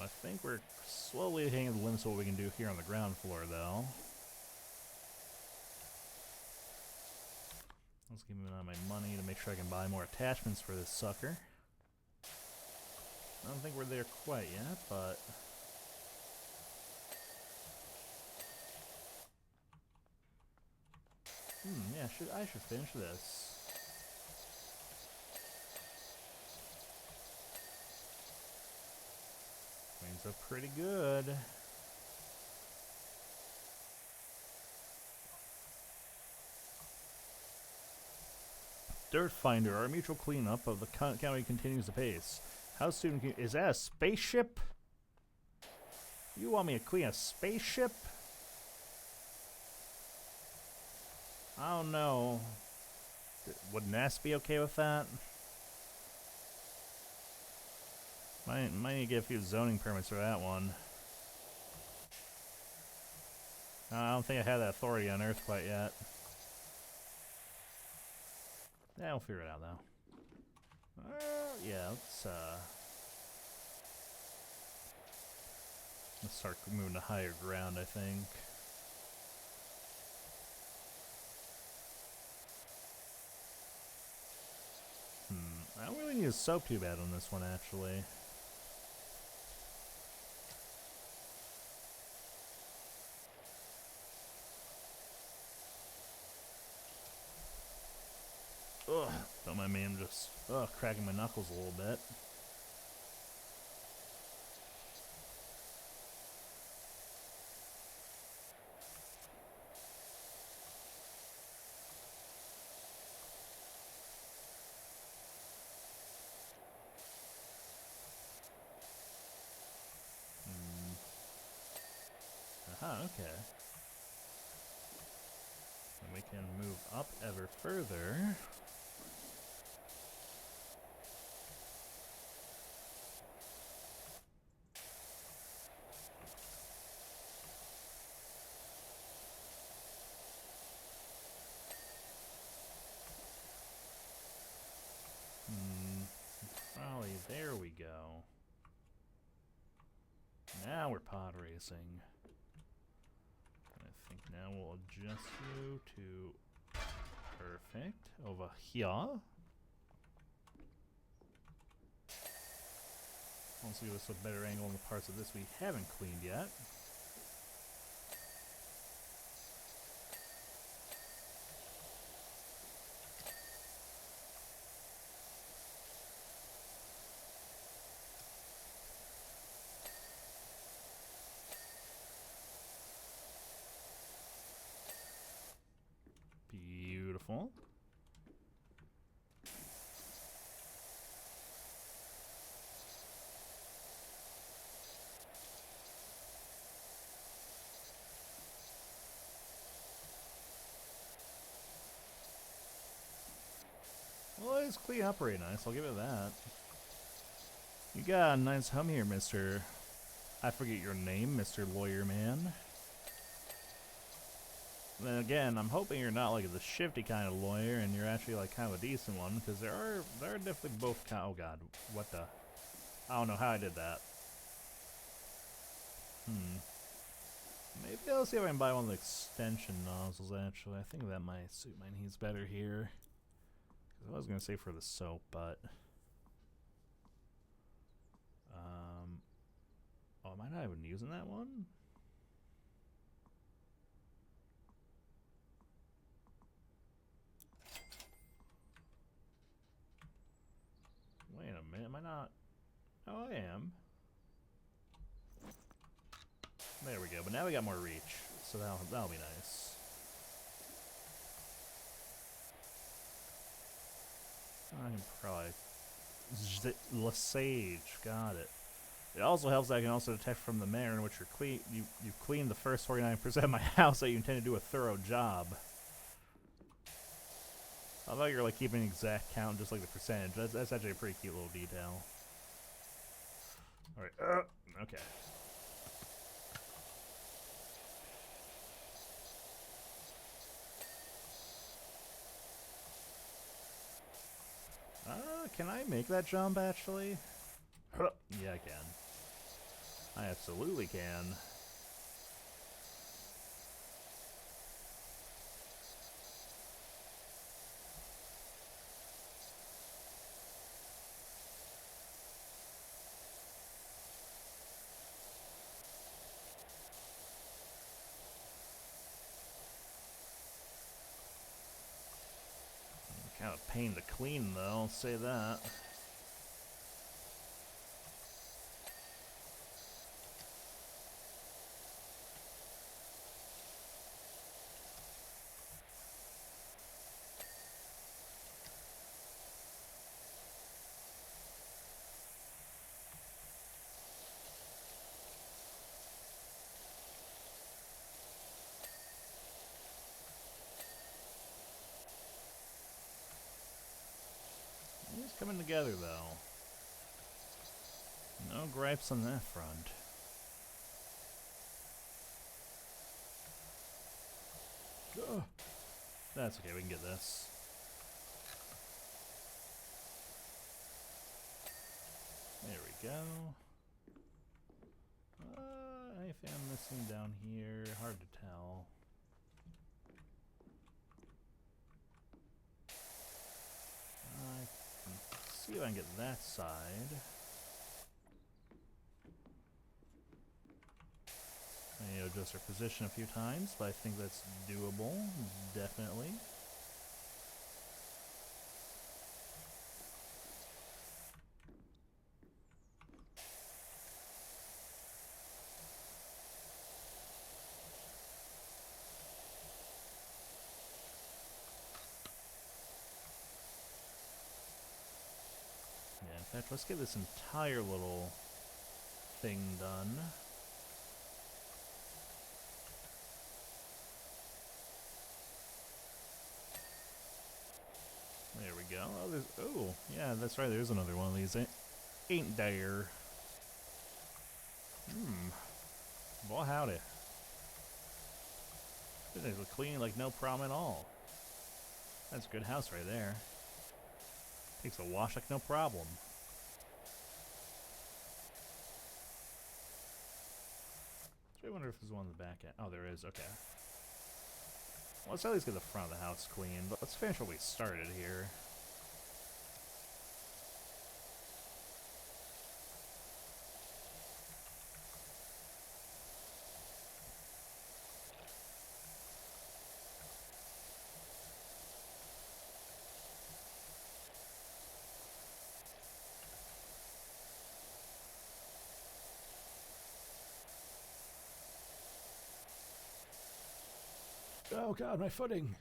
I think we're slowly hitting the limits of what we can do here on the ground floor, though. Let's give me my money to make sure I can buy more attachments for this sucker. I don't think we're there quite yet, but... yeah, I should finish this. Cleans up pretty good. Dirt Finder, our mutual cleanup of the county continues apace. How soon is that a spaceship? You want me to clean a spaceship? I don't know. Would Ness be okay with that? Might need to get a few zoning permits for that one. I don't think I have that authority on Earth quite yet. Yeah, we'll figure it out though. Yeah, let's start moving to higher ground, I think. I don't really need a soap too bad on this one, actually. Ugh, don't mind me, I'm just cracking my knuckles a little bit. Aha, okay. And we can move up ever further. Probably there we go. Now we're pod racing. I think now we'll adjust you to perfect over here. Also give us a better angle on the parts of this we haven't cleaned yet. Beautiful. Well, it's clean up pretty nice, I'll give it that. You got a nice hum here, Mr. I forget your name, Mr. Lawyer Man. Then again, I'm hoping you're not like the shifty kind of lawyer, and you're actually like kind of a decent one, because there are definitely both kind. Oh God, what the? I don't know how I did that. Maybe I'll see if I can buy one of the extension nozzles. Actually, I think that might suit my needs better here. I was gonna say for the soap, but oh, am I not even using that one? Wait a minute, am I not? Oh, I am. There we go, but now we got more reach, so that'll be nice. I can probably Lesage, got it. It also helps that I can also detect from the manner in which you've cleaned the first 49% of my house that you intend to do a thorough job. I thought you were like keeping an exact count, just like the percentage. That's actually a pretty cute little detail. All right, okay. Can I make that jump actually? Yeah, I can. I absolutely can. Kind of pain to clean though, I'll say that. It's coming together though. No gripes on that front. That's okay, we can get this. There we go. Anything I'm missing down here? Hard to tell. I can see if I can get that side. I need to adjust our position a few times, but I think that's doable, definitely. Yeah, in fact, let's get this entire little thing done. There we go. Oh, yeah, that's right. There's another one of these. Ain't there? Well, howdy. It was clean like no problem at all. That's a good house right there. Takes a wash like no problem. I wonder if there's one in the back end. Oh, there is. Okay. Well, let's at least get the front of the house clean, but let's finish what we started here. Oh god, my footing!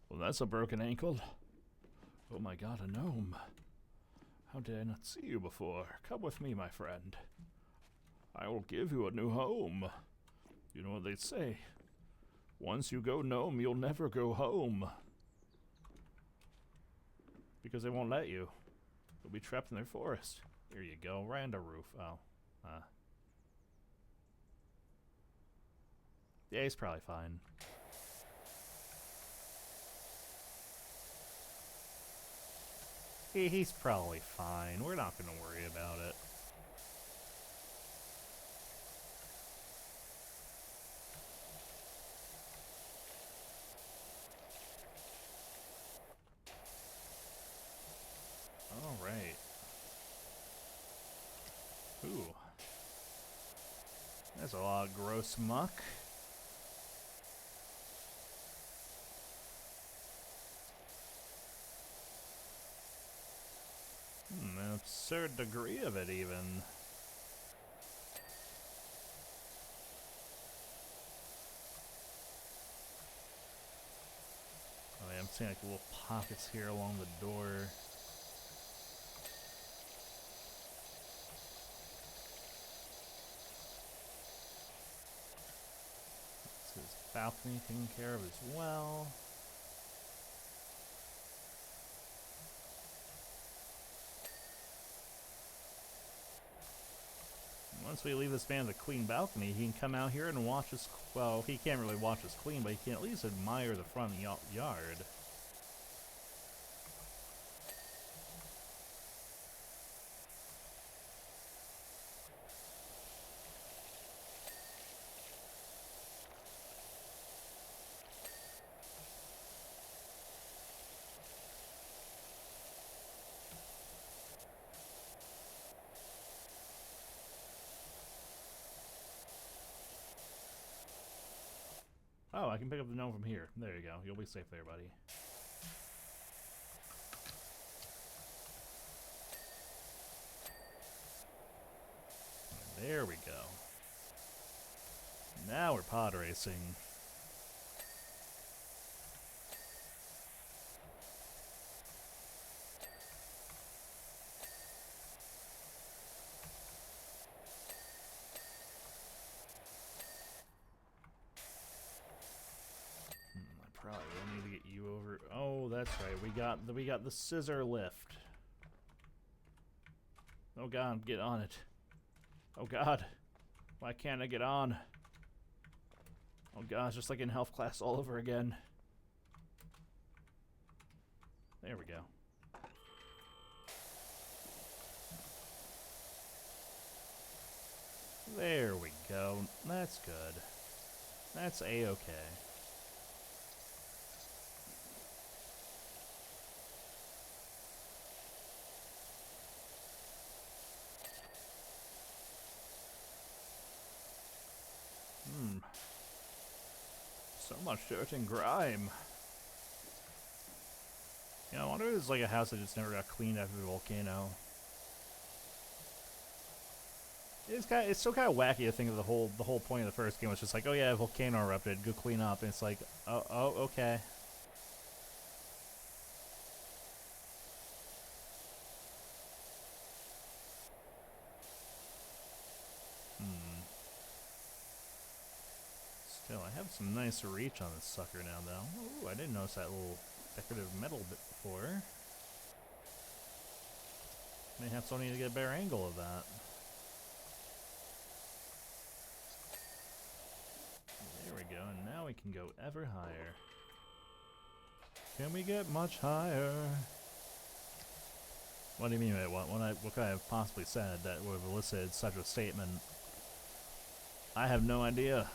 Well, that's a broken ankle. Oh my god, a gnome. How did I not see you before? Come with me, my friend. I will give you a new home. You know what they say. Once you go gnome, you'll never go home. Because they won't let you. You'll be trapped in their forest. Here you go, right on the roof. Oh. Yeah, he's probably fine. He's probably fine. We're not going to worry about it. All right. Ooh. That's a lot of gross muck. An absurd degree of it, even. Oh, yeah, I'm seeing like little pockets here along the door. This is balcony taken care of as well. Once we leave this man the queen balcony, he can come out here and watch us. Well, he can't really watch us clean, but he can at least admire the front yard. Oh, I can pick up the gnome from here. There you go. You'll be safe there, buddy. There we go. Now we're pod racing. Probably need to get you over. Oh, that's right. We got the scissor lift. Oh god, get on it. Oh god. Why can't I get on? Oh gosh, just like in health class all over again. There we go. There we go. That's good. That's a-okay. So much dirt and grime. You know, I wonder if it's like a house that just never got cleaned after the volcano. It's still kind of wacky to think of the whole point of the first game was just like, oh yeah, a volcano erupted, go clean up, and it's like, oh okay. Still, I have some nice reach on this sucker now, though. Ooh, I didn't notice that little decorative metal bit before. May have to need to get a better angle of that. There we go, and now we can go ever higher. Can we get much higher? What do you mean by what could I have possibly said that would have elicited such a statement? I have no idea.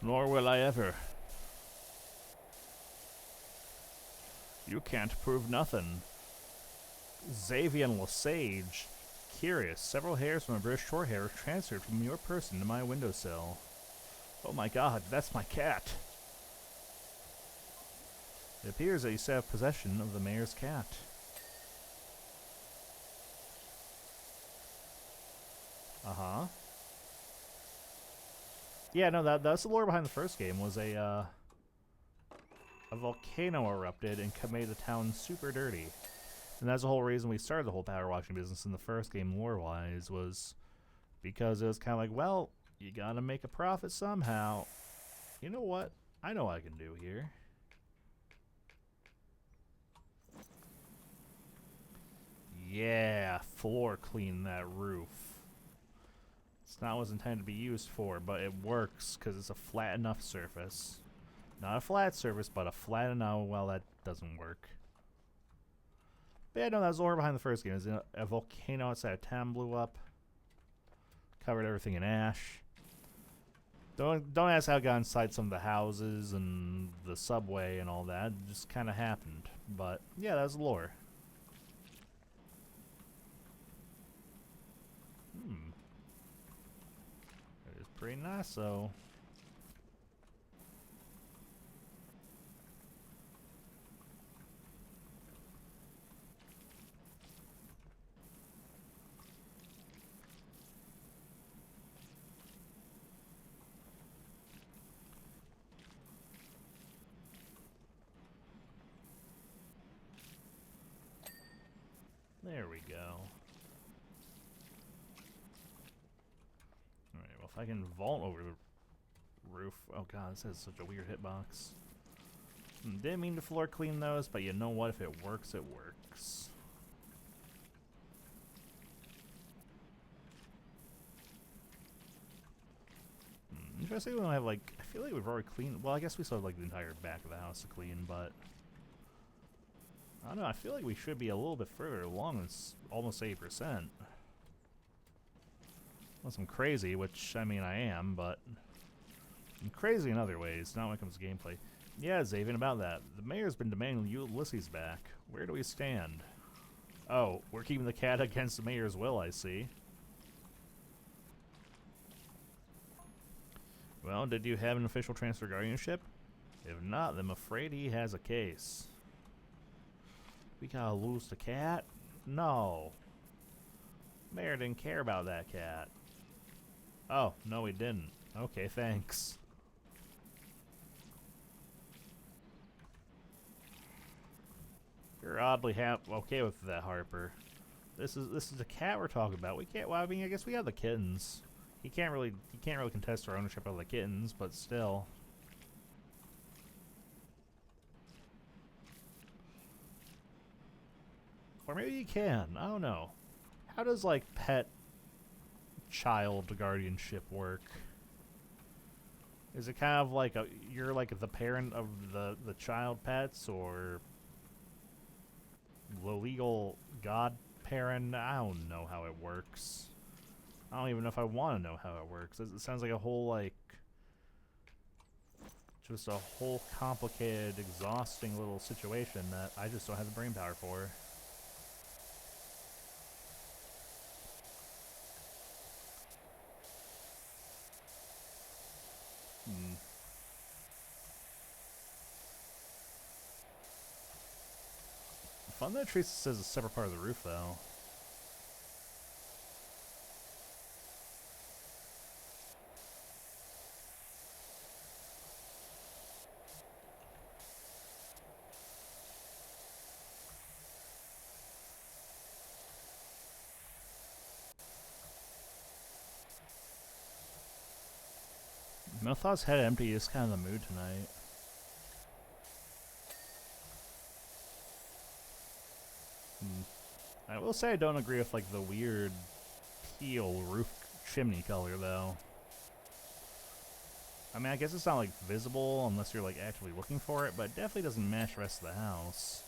Nor will I ever. You can't prove nothing. Xavian Lesage. Curious. Several hairs from a British short hair were transferred from your person to my windowsill. Oh my god, that's my cat. It appears that you still have possession of the mayor's cat. Uh-huh. Yeah, no, that's the lore behind the first game, was a volcano erupted and made the town super dirty. And that's the whole reason we started the whole power washing business in the first game, lore-wise, was because it was kind of like, well, you gotta make a profit somehow. You know what? I know what I can do here. Yeah, floor clean that roof. It's not what it's intended to be used for, but it works because it's a flat enough surface. Not a flat surface, but a flat enough. Well, that doesn't work. But yeah, no, that was the lore behind the first game. It was a volcano outside of town blew up, covered everything in ash. Don't ask how it got inside some of the houses and the subway and all that. It just kind of happened. But yeah, that was the lore. It is pretty nice, though. There we go. Alright, well, if I can vault over the roof... Oh god, this has such a weird hitbox. Didn't mean to floor clean those, but you know what? If it works, it works. Interesting, we don't have, like... I feel like we've already cleaned... Well, I guess we still have, like, the entire back of the house to clean, but... I don't know, I feel like we should be a little bit further along. It's almost 8%. Unless I'm crazy, which, I mean, I am, but... I'm crazy in other ways, not when it comes to gameplay. Yeah, Xavian, about that. The mayor's been demanding Ulysses back. Where do we stand? Oh, we're keeping the cat against the mayor's will, I see. Well, did you have an official transfer guardianship? If not, then I'm afraid he has a case. We gotta lose the cat? No. Mayor didn't care about that cat. Oh, no he didn't. Okay, thanks. You're oddly okay with that, Harper. This is the cat we're talking about. We can't. Well, I mean, I guess we have the kittens. He can't really contest our ownership of the kittens, but still. Or maybe you can. I don't know. How does, like, pet child guardianship work? Is it kind of like you're like the parent of the child pets, or the legal godparent? I don't know how it works. I don't even know if I want to know how it works. It sounds like a whole like just a whole complicated, exhausting little situation that I just don't have the brain power for. Fun that Tracy says a separate part of the roof, though. No thoughts head empty, just kind of the mood tonight. I will say I don't agree with like the weird teal roof chimney color though. I mean, I guess it's not like visible unless you're like actively looking for it, but it definitely doesn't match the rest of the house.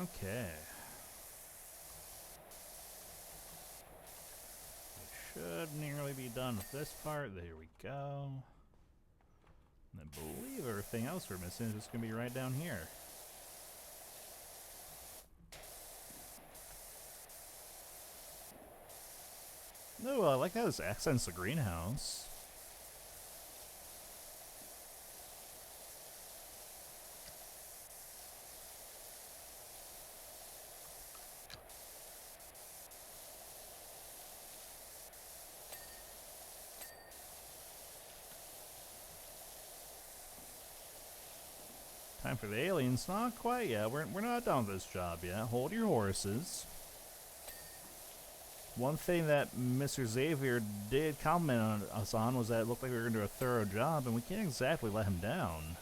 Okay. We should nearly be done with this part. There we go. And I believe everything else we're missing is just going to be right down here. No, I like how this accents the greenhouse. Time for the aliens? Not quite yet. We're not done with this job yet. Hold your horses. One thing that Mr. Xavier did comment on us on was that it looked like we were going to do a thorough job, and we can't exactly let him down.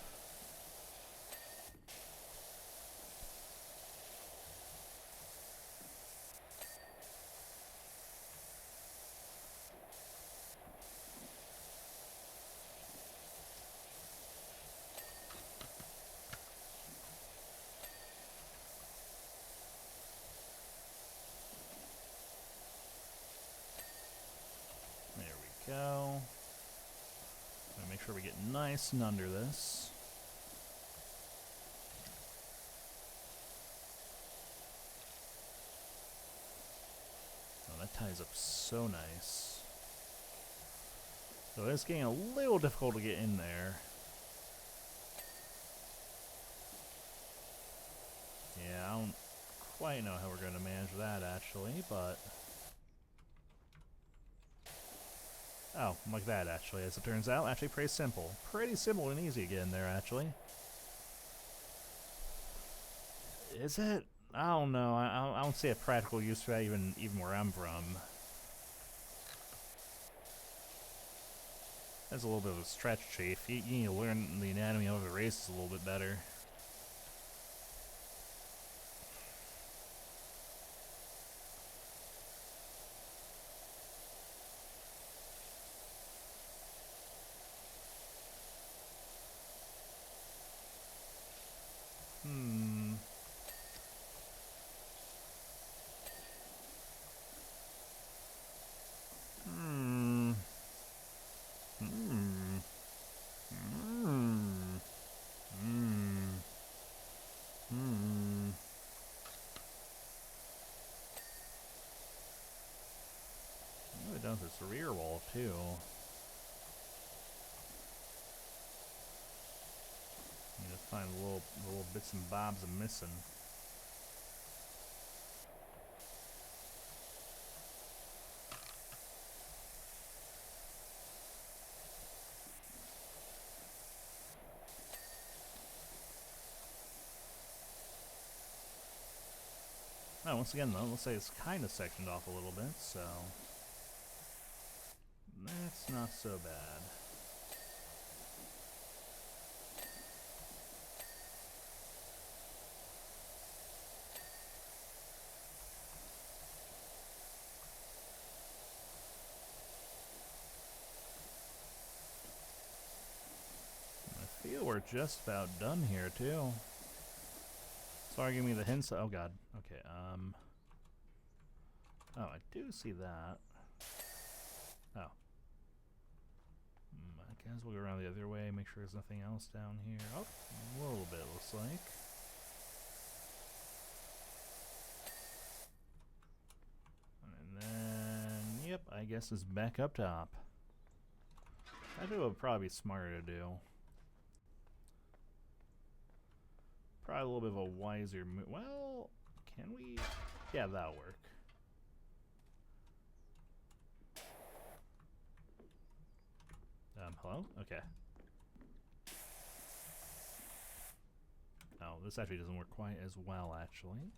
Go. Make sure we get nice and under this. Oh, that ties up so nice. So it's getting a little difficult to get in there. Yeah, I don't quite know how we're going to manage that actually, but... Oh, like that, actually, as it turns out. Actually, pretty simple. Pretty simple and easy to get in there, actually. Is it? I don't know. I don't see a practical use for that even where I'm from. That's a little bit of a stretch, Chief. You need to learn the anatomy of the races a little bit better. Down to this rear wall too. Need to find little bits and bobs I'm missing. Oh, once again though, looks like it's kind of sectioned off a little bit, so that's not so bad. I feel we're just about done here too. Sorry, give me the hints. Oh god. Okay. Oh, I do see that. Oh. I guess we'll go around the other way. Make sure there's nothing else down here. Oh, a little bit looks like. And then, yep, I guess it's back up top. I think it would probably be smarter to do. Probably a little bit of a wiser move. Well, can we? Yeah, that'll work. Hello? Okay. Oh, this actually doesn't work quite as well, actually.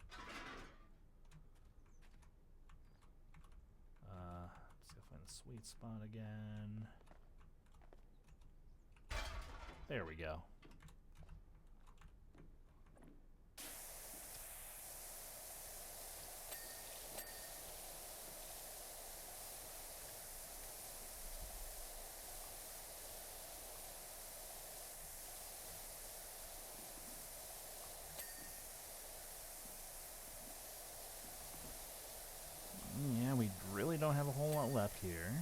Let's go find the sweet spot again. There we go. Yeah, we really don't have a whole lot left here.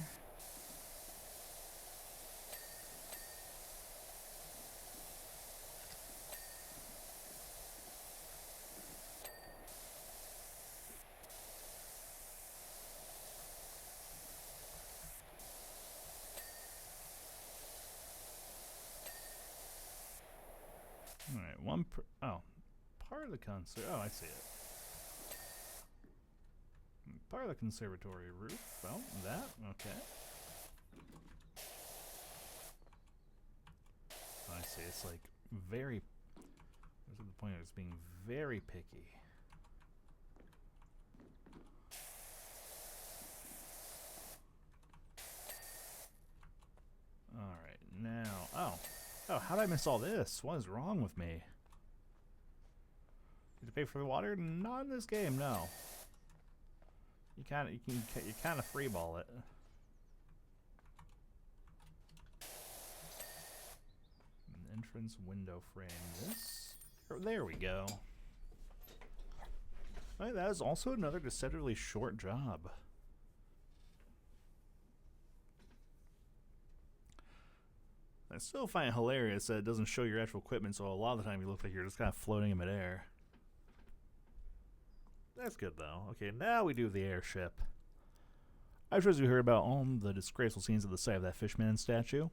Alright, part of the concert. Oh, I see it. Part of the conservatory roof. Oh, that? Okay. Oh, I see. It's like very. This is the point of it's being very picky. Alright, now. Oh. Oh, how did I miss all this? What is wrong with me? Need to pay for the water? Not in this game, no. You kind of freeball it. An entrance window frame. This. There we go. Right, that is also another deceptively short job. I still find it hilarious that it doesn't show your actual equipment, so a lot of the time you look like you're just kind of floating in midair. That's good, though. Okay, now we do the airship. I suppose you heard about all the disgraceful scenes at the site of that fishman statue.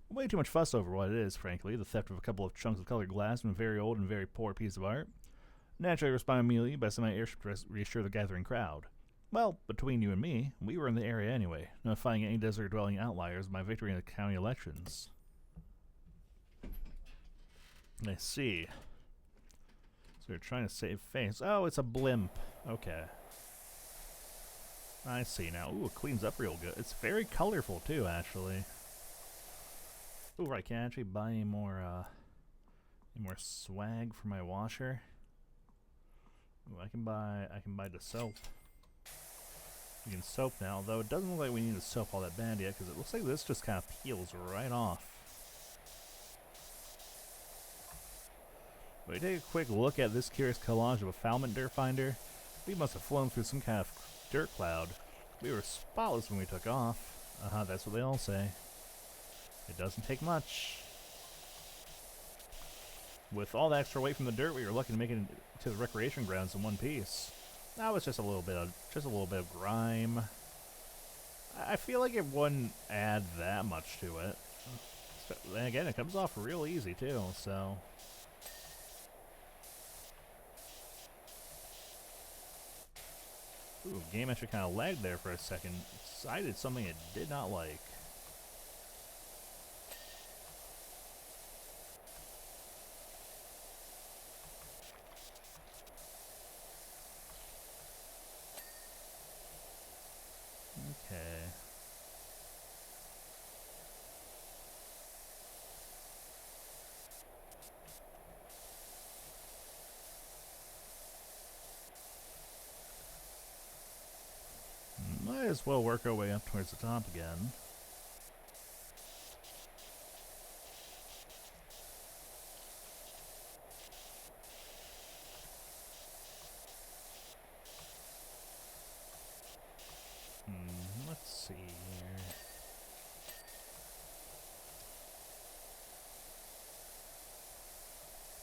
Way too much fuss over what it is, frankly. The theft of a couple of chunks of colored glass from a very old and very poor piece of art. Naturally, I responded immediately by sending my airship to reassure the gathering crowd. Well, between you and me, we were in the area anyway, not finding any desert-dwelling outliers of my victory in the county elections. I see. So they're trying to save face. Oh, it's a blimp. Okay. I see now. Ooh, it cleans up real good. It's very colorful too, actually. Ooh, right. Can I actually buy any more swag for my washer? Ooh, I can buy the soap. We can soap now, though it doesn't look like we need to soap all that bad yet, because it looks like this just kind of peels right off. But we take a quick look at this curious collage of a foulment dirt finder. We must have flown through some kind of dirt cloud. We were spotless when we took off. That's what they all say. It doesn't take much. With all the extra weight from the dirt, we were lucky to make it to the recreation grounds in one piece. That was just a little bit of grime. I feel like it wouldn't add that much to it. Then again, it comes off real easy too, so. Ooh, game actually kind of lagged there for a second. I did something it did not like. Okay. Might as well work our way up towards the top again. Let's see here.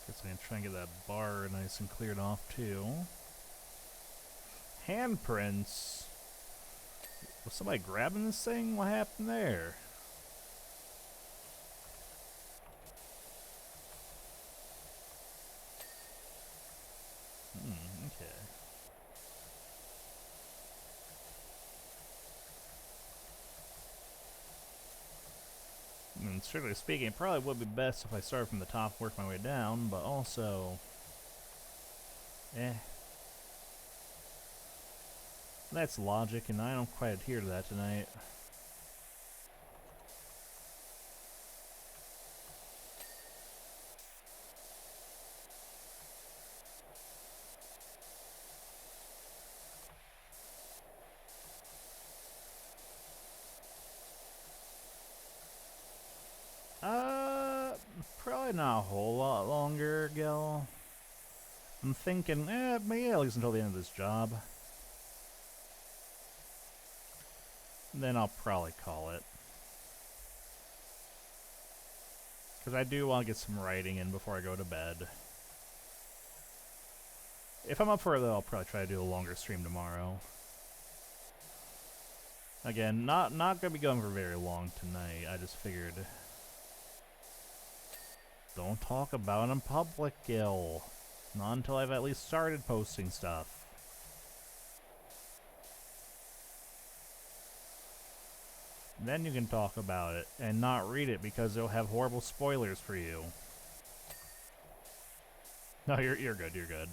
Guess I'm gonna try and get that bar nice and cleared off too. Handprints. Was somebody grabbing this thing? What happened there? Okay. And strictly speaking, it probably would be best if I started from the top, work my way down, but also... That's logic, and I don't quite adhere to that tonight. Probably not a whole lot longer, Gil. I'm thinking, maybe at least until the end of this job. Then I'll probably call it. Because I do want to get some writing in before I go to bed. If I'm up for it, though, I'll probably try to do a longer stream tomorrow. Again, not going to be going for very long tonight. I just figured... Don't talk about it in public, Gil. Not until I've at least started posting stuff. Then you can talk about it and not read it because it'll have horrible spoilers for you. No, you're good, you're good.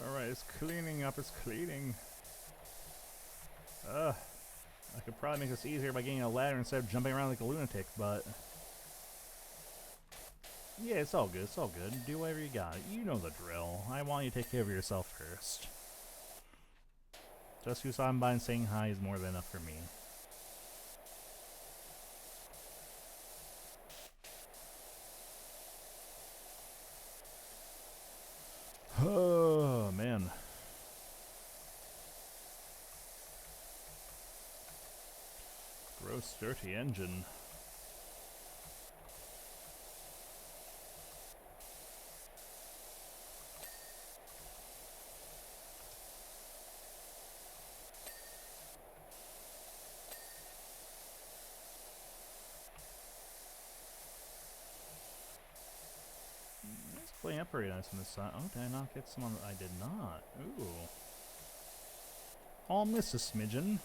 Alright, it's cleaning up, it's cleaning. I could probably make this easier by getting a ladder instead of jumping around like a lunatic, but... Yeah, it's all good, it's all good. Do whatever you got. You know the drill. I want you to take care of yourself first. Just you stopping by and saying hi is more than enough for me. Oh, man. Gross, dirty engine. It's playing up pretty nice on this side. Oh, did I not get some on the... I did not. Ooh. I'll miss a smidgen.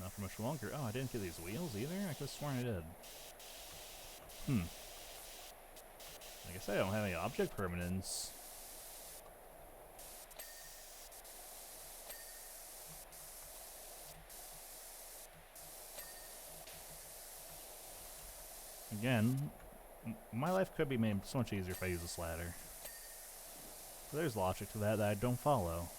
Not for much longer. Oh, I didn't get these wheels either? I could have sworn I did. I guess I don't have any object permanence. Again, my life could be made so much easier if I use this ladder. So there's logic to that I don't follow.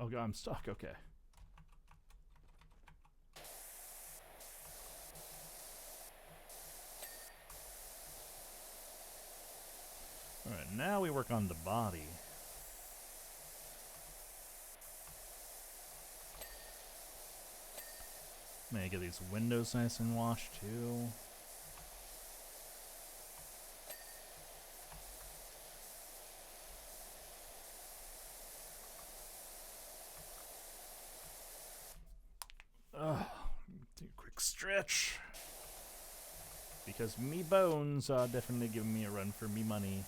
Oh god, I'm stuck, okay. Alright, now we work on the body. May I get these windows nice and washed too. Do a quick stretch. Because me bones are definitely giving me a run for me money.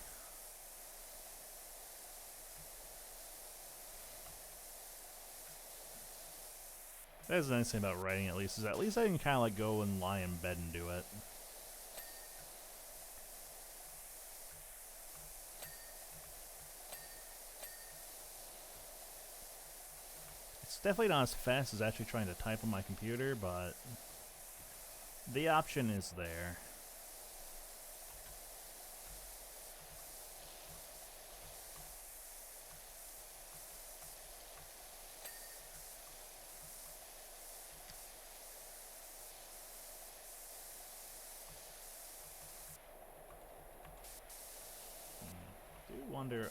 That's the nice thing about writing, at least I can kind of like go and lie in bed and do it. It's definitely not as fast as actually trying to type on my computer, but the option is there.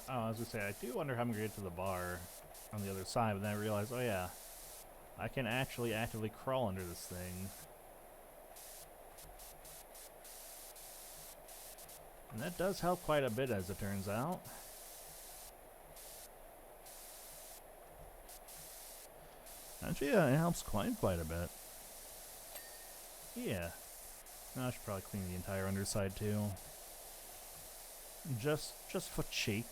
I was gonna say, I do wonder how I'm gonna get to the bar on the other side, but then I realized, oh yeah, I can actually actively crawl under this thing. And that does help quite a bit, as it turns out. Actually, yeah, it helps quite a bit. Yeah. Now I should probably clean the entire underside too. Just for cheek.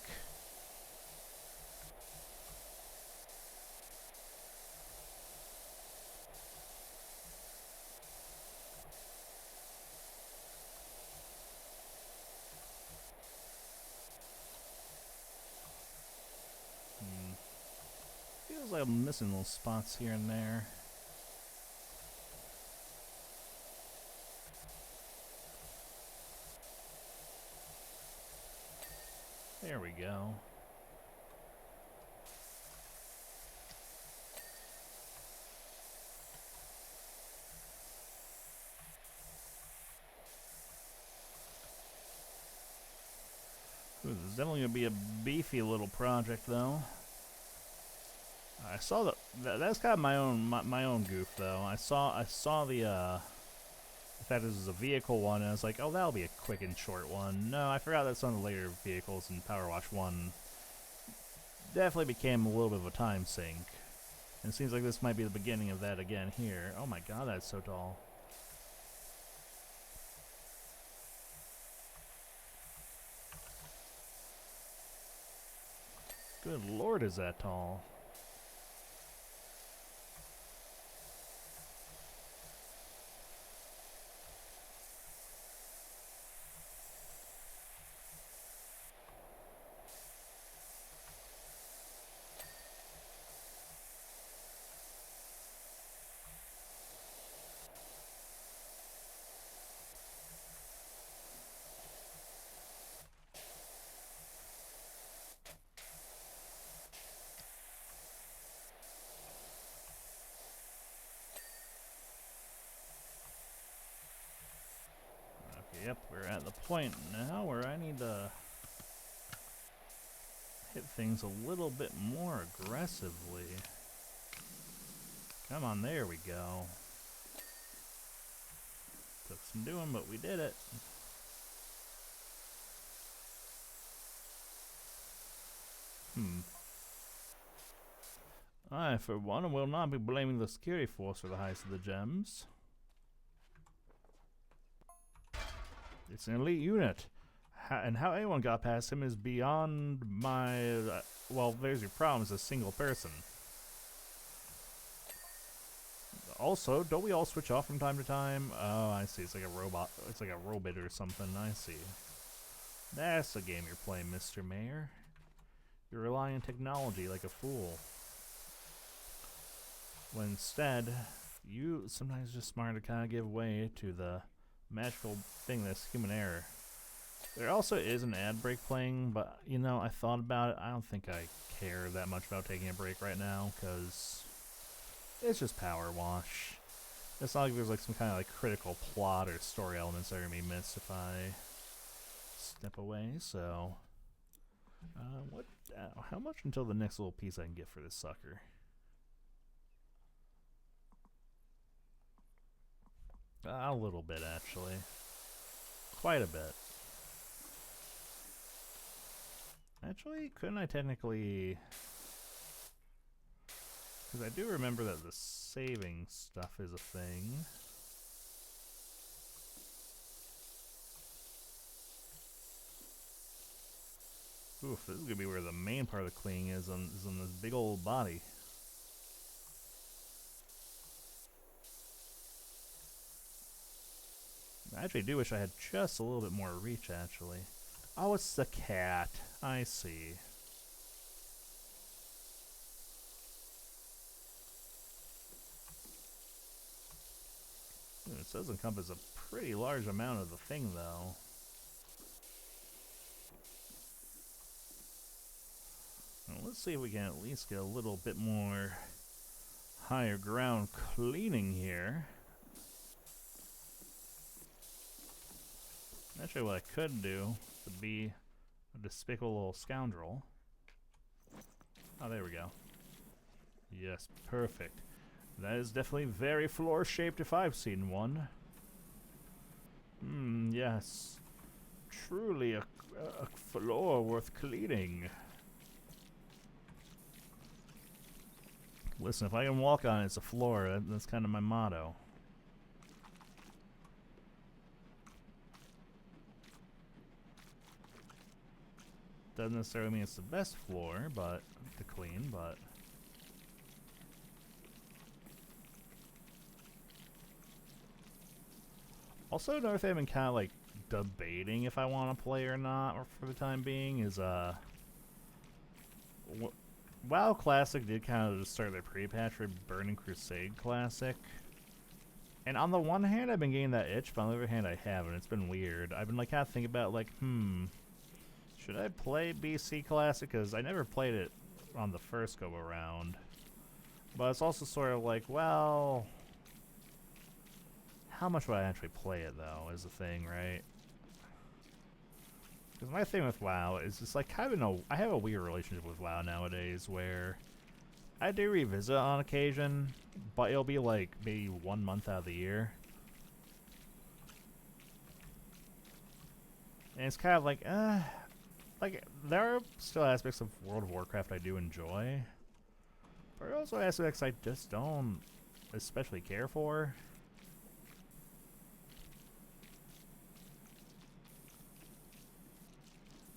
Feels like I'm missing little spots here and there. There we go. Ooh, this is definitely gonna be a beefy little project, though. I saw that's kind of my own goof, though. I saw the fact this is a vehicle one, and I was like, oh, that'll be a quick and short one. No, I forgot that some of the later vehicles in Powerwash 1 definitely became a little bit of a time sink. And it seems like this might be the beginning of that again here. Oh my god, that's so tall. Good lord, is that tall. Yep, we're at the point now where I need to hit things a little bit more aggressively. Come on, there we go. Took some doing, but we did it. I, for one, will not be blaming the security force for the heist of the gems. It's an elite unit, and how anyone got past him is beyond my... well, there's your problem, it's a single person. Also, don't we all switch off from time to time? Oh, I see, it's like a robot, it's like a robot or something, I see. That's the game you're playing, Mr. Mayor. You're relying on technology like a fool. When instead, you sometimes just smart to kind of give way to the magical thing that's human error. There also is an ad break playing, but you know, I thought about it. I don't think I care that much about taking a break right now, because it's just Powerwash. It's not like there's like some kind of like critical plot or story elements that are gonna be missed if I step away. So, how much until the next little piece I can get for this sucker? A little bit, actually. Quite a bit. Actually, couldn't I technically... because I do remember that the saving stuff is a thing. Oof, this is gonna be where the main part of the cleaning is on this big old body. I actually do wish I had just a little bit more reach, actually. Oh, it's the cat. I see. It does encompass a pretty large amount of the thing, though. Well, let's see if we can at least get a little bit more higher ground cleaning here. Actually, what I could do would be a despicable little scoundrel. Oh, there we go. Yes, perfect. That is definitely very floor-shaped if I've seen one. Yes. Truly a floor worth cleaning. Listen, if I can walk on it, it's a floor. That's kind of my motto. Doesn't necessarily mean it's the best floor, but to clean, but also another thing I've been kind of like debating if I want to play or not, or for the time being, is WoW Classic did kind of just start their pre-patch for Burning Crusade Classic. And on the one hand, I've been getting that itch, but on the other hand, I haven't. It's been weird. I've been like kind of thinking about like, should I play BC Classic? Because I never played it on the first go around. But it's also sort of like, well, how much would I actually play it though? Is the thing, right? Because my thing with WoW is just like kind of I have a weird relationship with WoW nowadays where I do revisit on occasion, but it'll be like maybe 1 month out of the year. And it's kind of like, there are still aspects of World of Warcraft I do enjoy, but there are also aspects I just don't especially care for.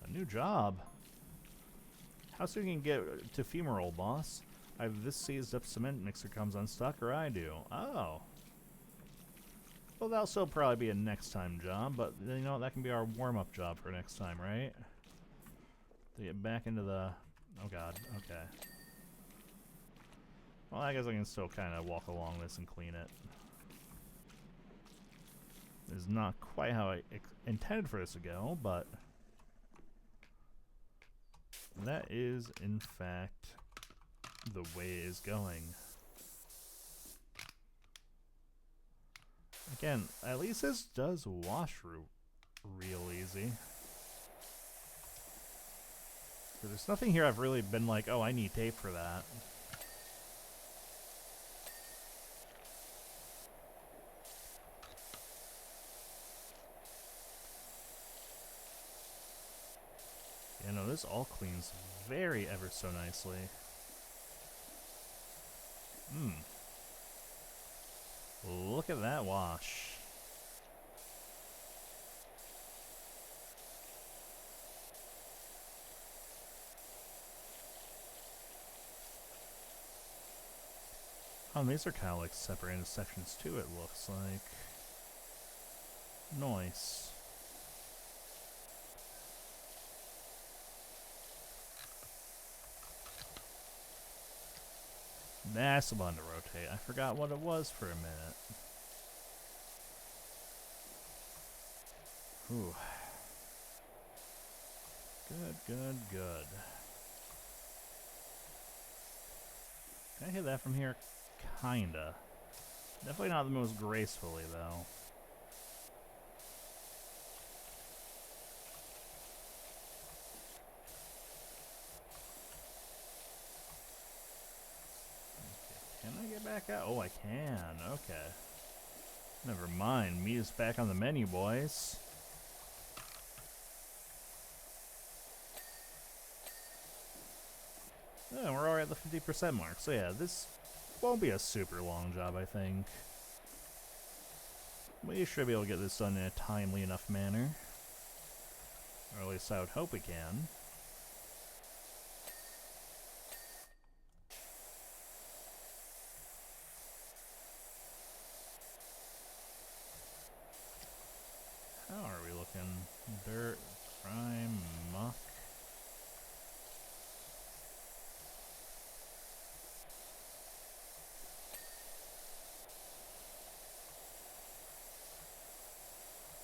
A new job? How soon can you get to Femoral, boss? Either this seized up cement mixer comes unstuck, or I do. Oh. Well, that'll still probably be a next time job, but you know, that can be our warm-up job for next time, right? To get back into the... Oh god, okay. Well, I guess I can still kind of walk along this and clean it. This is not quite how I intended for this to go, but... that is, in fact, the way it is going. Again, at least this does wash real easy. There's nothing here I've really been like, oh, I need tape for that. You know, this all cleans very ever so nicely. Look at that wash. Oh, and these are kind of like separate into sections too, it looks like. Nice. That's the button to rotate. I forgot what it was for a minute. Ooh. Good, good, good. Can I hit that from here? Kinda. Definitely not the most gracefully, though. Can I get back out? Oh, I can. Okay. Never mind. Meat is back on the menu, boys. Oh, we're already at the 50% mark. So yeah, this won't be a super long job, I think. We should be able to get this done in a timely enough manner. Or at least I would hope we can. looking. Dirt, crime, muck.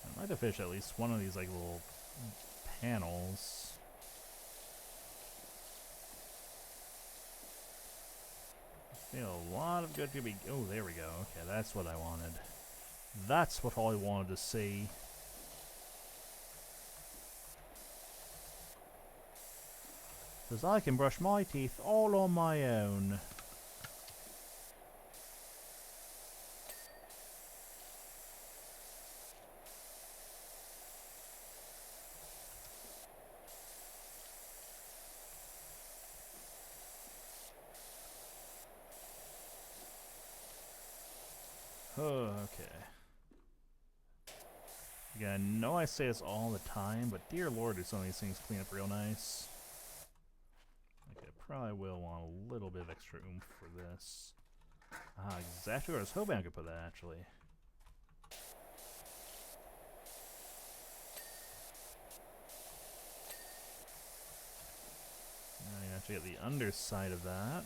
I'd like to fish at least one of these like little panels. I feel a lot of good to be. Oh, there we go. Okay, that's what I wanted. That's what I wanted to see. Because I can brush my teeth all on my own. Okay. Again, I know I say this all the time, but dear lord, do some of these things clean up real nice. Okay, probably will want a little bit of extra oomph for this. Ah, exactly where I was hoping I could put that, actually. Now you have to get the underside of that.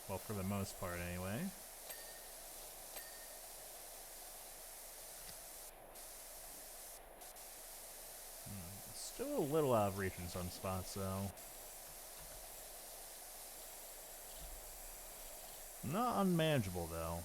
Well, for the most part, anyway. Still a little out of reach in some spots, though. Not unmanageable, though.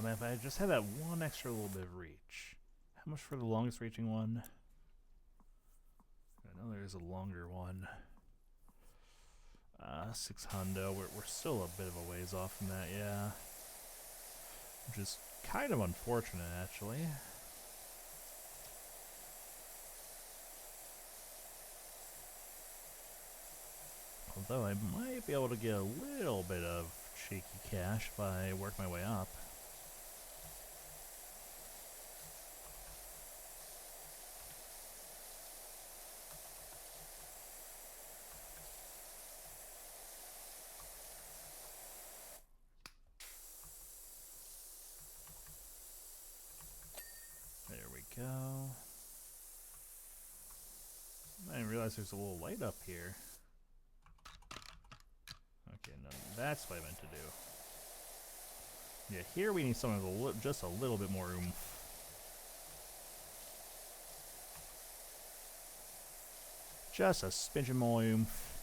Man, if I just had that one extra little bit of reach. How much for the longest reaching one? I know there's a longer one. 600. We're still a bit of a ways off from that, yeah. Which is kind of unfortunate, actually. Although I might be able to get a little bit of cheeky cash if I work my way up. There we go. I didn't realize there's a little light up here. Okay, no, that's what I meant to do. Yeah, here we need something with just a little bit more oomph. Just a smidgen more oomph.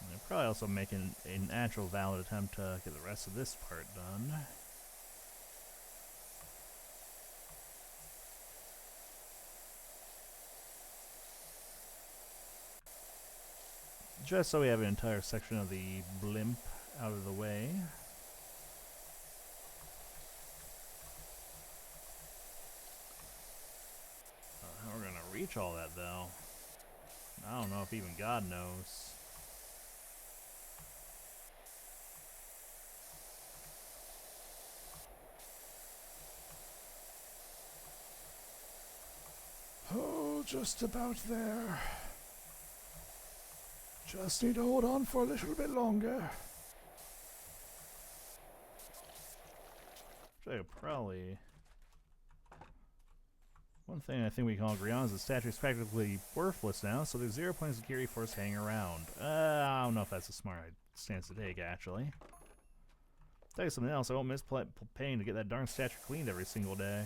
And I'll probably also make an actual valid attempt to get the rest of this part done. Just so we have an entire section of the blimp out of the way. How we're gonna reach all that, though, I don't know if even God knows. Oh, just about there. Just need to hold on for a little bit longer. I could probably One thing I think we can all agree on is the statue is practically worthless now, so there's 0 points of security for us hanging around. I don't know if that's a smart stance to take, actually. Tell you something else, I won't miss paying to get that darn statue cleaned every single day.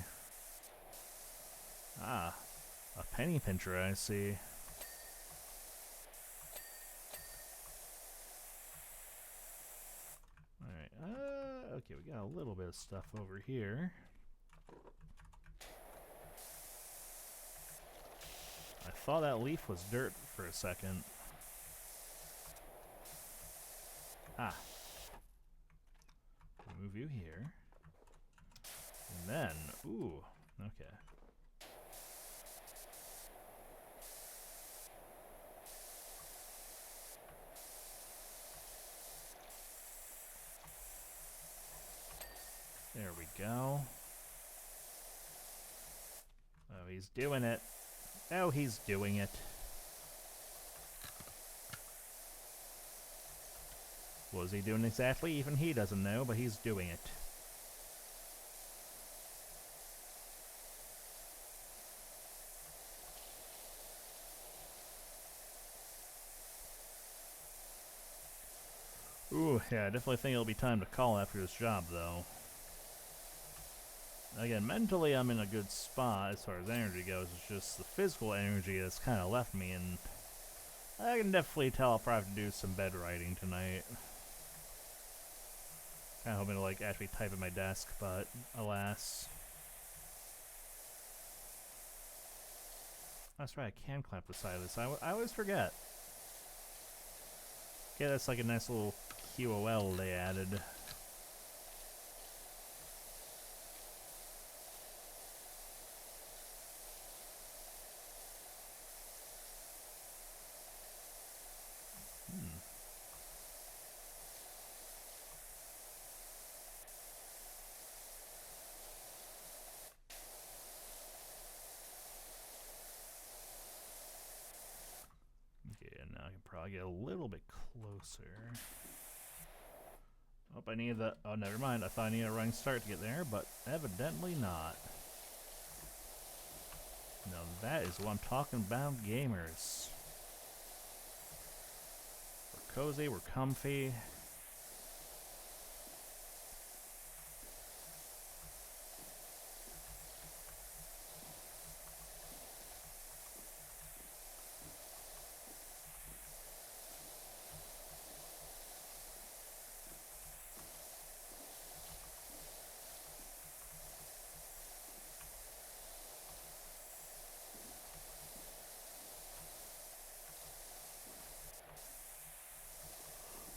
Ah, a penny pincher, I see. Alright, okay, we got a little bit of stuff over here. I thought that leaf was dirt for a second. Ah. Move you here. And then, ooh, okay. There we go. Oh, he's doing it. Oh, he's doing it. What is he doing exactly? Even he doesn't know, but he's doing it. Ooh, yeah, I definitely think it'll be time to call after this job, though. Again, mentally I'm in a good spot as far as energy goes. It's just the physical energy that's kind of left me, and I can definitely tell I'll probably have to do some bed writing tonight. Kind of hoping to, like, actually type at my desk, but alas. That's right, I can clamp the side of this. I always forget. Okay, that's like a nice little QOL they added. Okay, and now I can probably get a little bit closer. Oh, I need the... Oh, never mind. I thought I needed a running start to get there, but evidently not. No, that is what I'm talking about, gamers. We're cozy, we're comfy.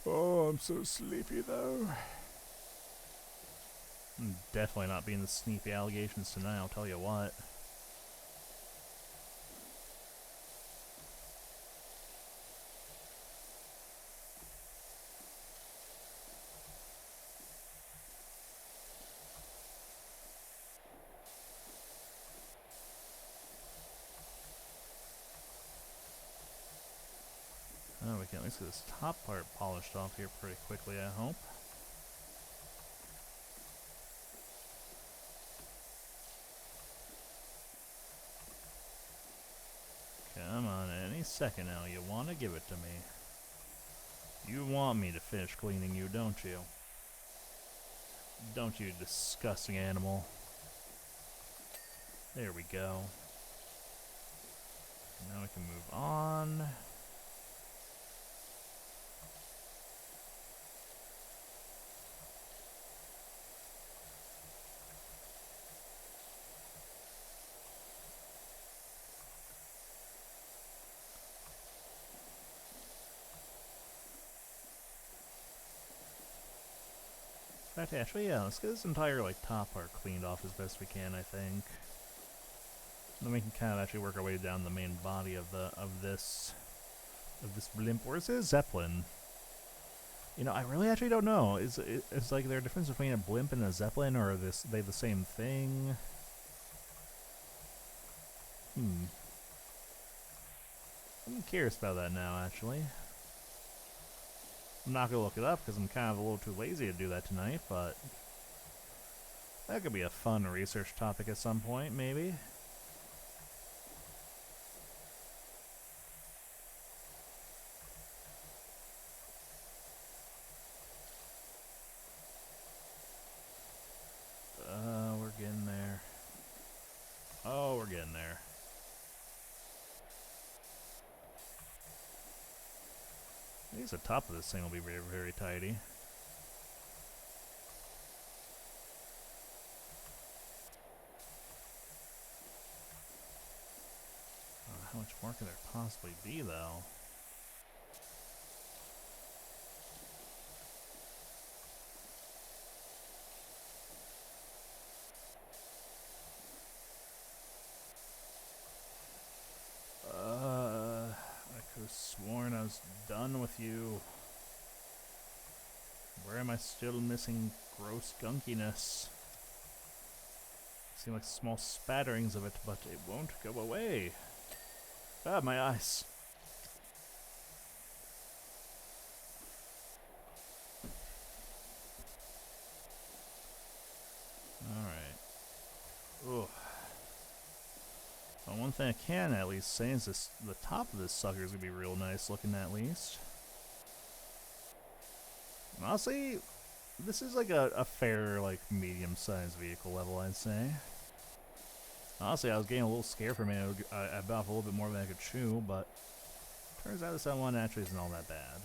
Oh, I'm so sleepy though. I'm definitely not being the sneaky allegations tonight, I'll tell you what. Oh, we can at least get this top part polished off here pretty quickly, I hope. Come on, any second now, you want to give it to me. You want me to finish cleaning you, don't you? Don't you, disgusting animal. There we go. Now we can move on. Actually, yeah, let's get this entire, like, top part cleaned off as best we can, I think. Then we can kind of actually work our way down the main body of this blimp. Or is it a Zeppelin? You know, I really actually don't know. Is like there a difference between a blimp and a Zeppelin, or are they the same thing? I'm curious about that now, actually. I'm not going to look it up because I'm kind of a little too lazy to do that tonight, but that could be a fun research topic at some point, maybe. At least the top of this thing will be very, very tidy. How much more could there possibly be, though? I could have sworn I was done with you. Where am I still missing gross gunkiness? Seem like small spatterings of it, but it won't go away. Ah, my eyes. Alright. Ugh. Well, one thing I can at least say is this: the top of this sucker is going to be real nice looking at least. And honestly, this is like a fair, like, medium-sized vehicle level, I'd say. Honestly, I was getting a little scared for a minute. I bit off a little bit more than I could chew, but turns out this one actually isn't all that bad.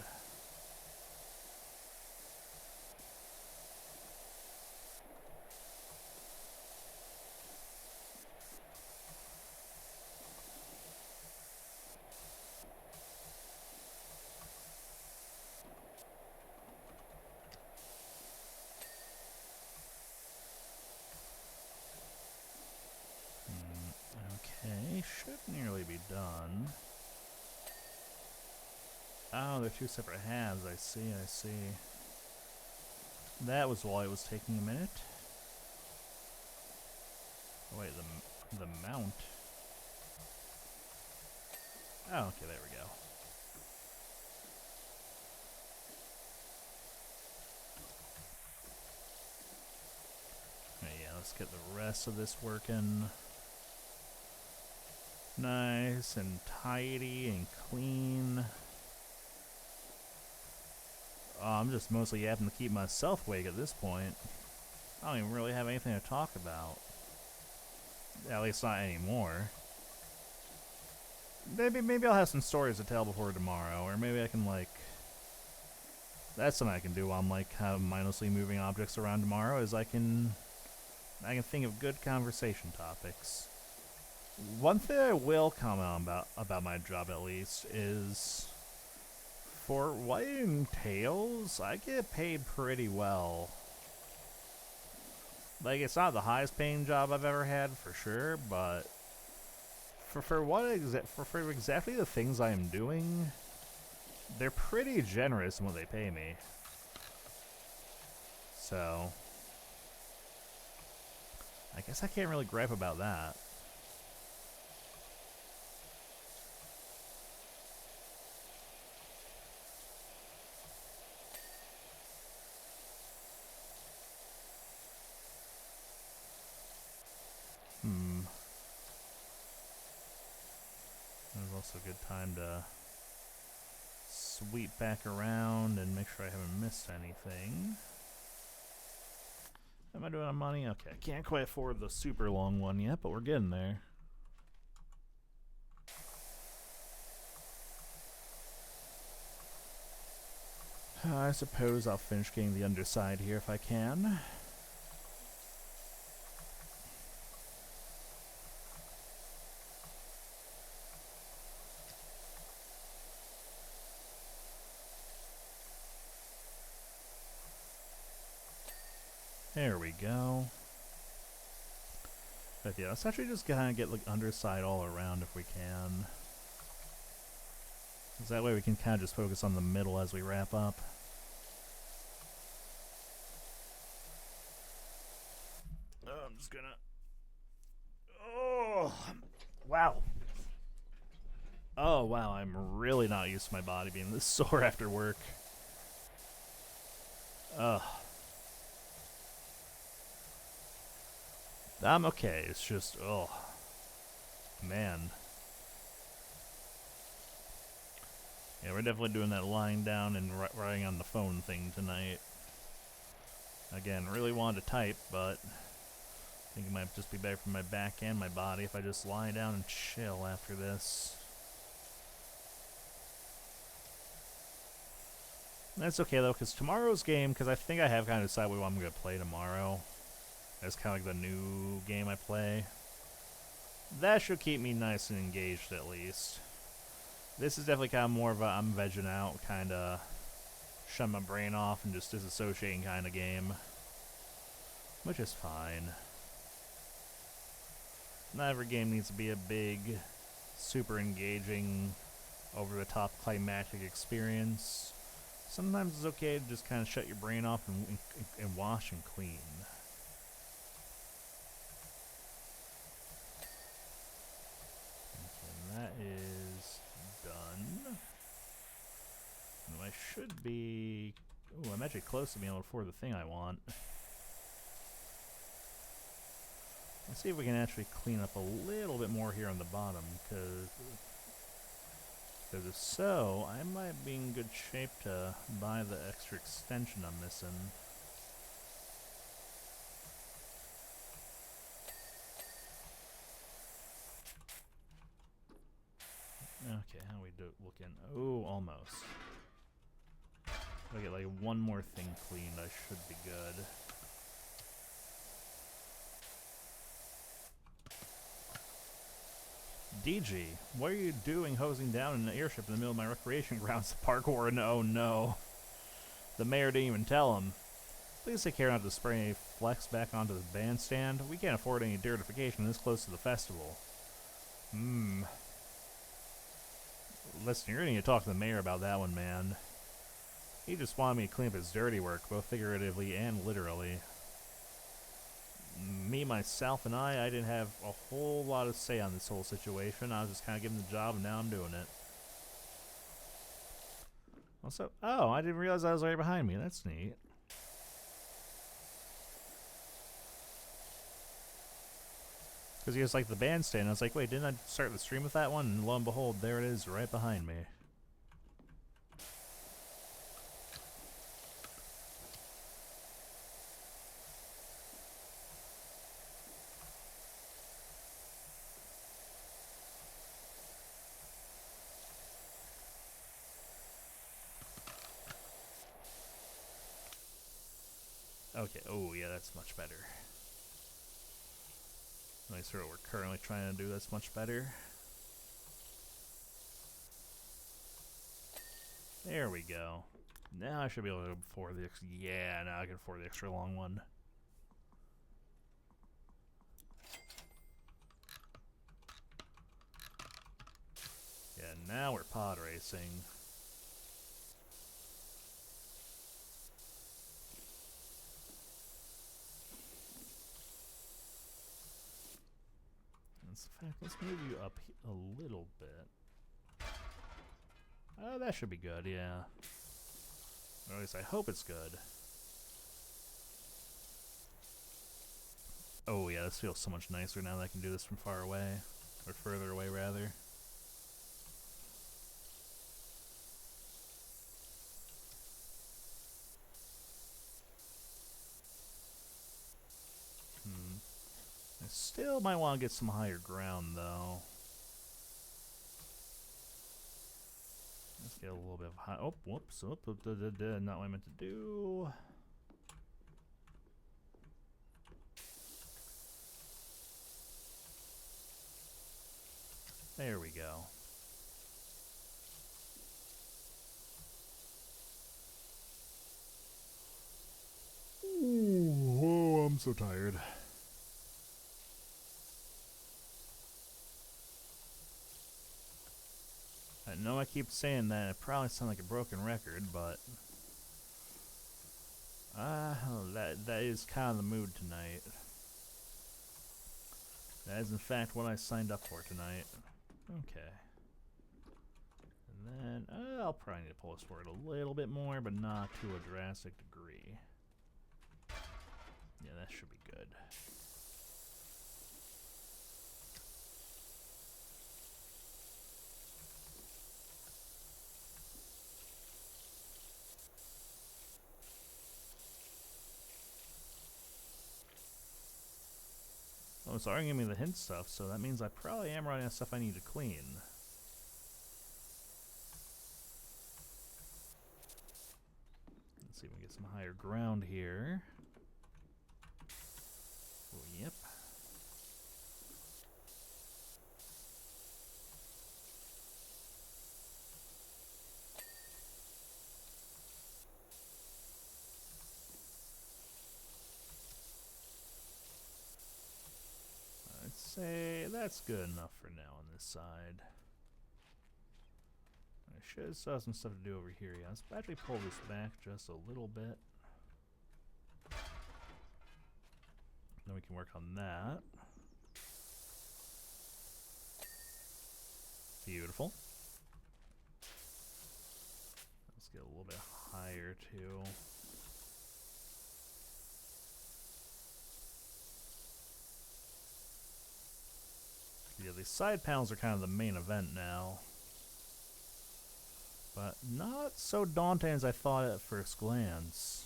Okay, should nearly be done. Oh, they're two separate halves. I see, I see. That was why it was taking a minute. Oh, wait, the mount. Oh, okay, there we go. Right, yeah, let's get the rest of this working. Nice and tidy and clean. Oh, I'm just mostly having to keep myself awake at this point. I don't even really have anything to talk about. At least not anymore. Maybe I'll have some stories to tell before tomorrow, or maybe I can, like... That's something I can do while I'm, like, kind of mindlessly moving objects around tomorrow, is I can think of good conversation topics. One thing I will comment on about my job, at least, is for what it entails, I get paid pretty well. Like, it's not the highest paying job I've ever had, for sure, but for exactly the things I am doing, they're pretty generous in what they pay me. So, I guess I can't really gripe about that. There's also a good time to sweep back around and make sure I haven't missed anything. Am I doing on money? Okay, I can't quite afford the super long one yet, but we're getting there. I suppose I'll finish getting the underside here if I can. There we go. But yeah, let's actually just kind of get like underside all around if we can. Because that way we can kind of just focus on the middle as we wrap up. I'm just gonna... Oh! Wow. Oh, wow, I'm really not used to my body being this sore after work. Ugh. I'm okay, it's just, oh. Man. Yeah, we're definitely doing that lying down and writing on the phone thing tonight. Again, really wanted to type, but I think it might just be better for my back and my body if I just lie down and chill after this. That's okay though, because tomorrow's game, because I think I have kind of decided what I'm going to play tomorrow. That's kind of like the new game I play. That should keep me nice and engaged at least. This is definitely kind of more of a I'm vegging out, kind of shut my brain off and just disassociating kind of game. Which is fine. Not every game needs to be a big, super engaging, over-the-top climactic experience. Sometimes it's okay to just kind of shut your brain off and wash and clean. Okay, that is done. I should be... Ooh, I'm actually close to being able to afford the thing I want. Let's see if we can actually clean up a little bit more here on the bottom, because if so, I might be in good shape to buy the extra extension I'm missing. Okay, how we looking? Oh, almost. If I get like one more thing cleaned, I should be good. DG, what are you doing hosing down in an airship in the middle of my recreation grounds? Parkour and oh no. The mayor didn't even tell him. Please take care not to spray any flex back onto the bandstand. We can't afford any dirtification this close to the festival. Listen, you're gonna need to talk to the mayor about that one, man. He just wanted me to clean up his dirty work, both figuratively and literally. Me, myself, and I didn't have a whole lot of say on this whole situation. I was just kind of given the job, and now I'm doing it. Also, oh, I didn't realize I was right behind me. That's neat. Because he was like the bandstand. I was like, wait, didn't I start the stream with that one? And lo and behold, there it is, right behind me. Okay, oh yeah, that's much better. At least for what we're currently trying to do, that's much better. There we go. Now I should be able to afford the extra... Yeah, now I can afford the extra long one. Yeah, now we're pod racing. In fact, let's move you up a little bit. Oh, that should be good, yeah. Or at least I hope it's good. Oh yeah, this feels so much nicer now that I can do this from far away. Or further away, rather. I still might want to get some higher ground, though. Let's get a little bit of high... Oh, whoops. Oh, not what I meant to do. There we go. Ooh, oh, I'm so tired. I know I keep saying that. It probably sounds like a broken record, but that is kind of the mood tonight. That is in fact what I signed up for tonight. Okay. And then I'll probably need to pull this forward a little bit more, but not to a drastic degree. Yeah, that should be good. Oh, it's already giving me the hint stuff, so that means I probably am running out of stuff I need to clean. see if we can get some higher ground here. Oh, yep. I'd say that's good enough for now on this side. I should still have some stuff to do over here. Yeah, let's actually pull this back just a little bit. Then we can work on that. Beautiful. Let's get a little bit higher too. Yeah, these side panels are kind of the main event now. But not so daunting as I thought at first glance.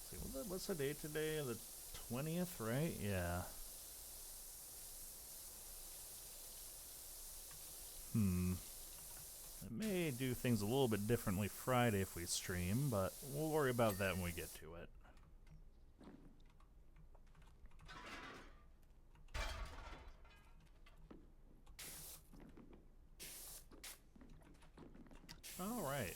See, what's the date today? The 20th, right? Yeah. It may do things a little bit differently Friday if we stream, but we'll worry about that when we get to it. All right.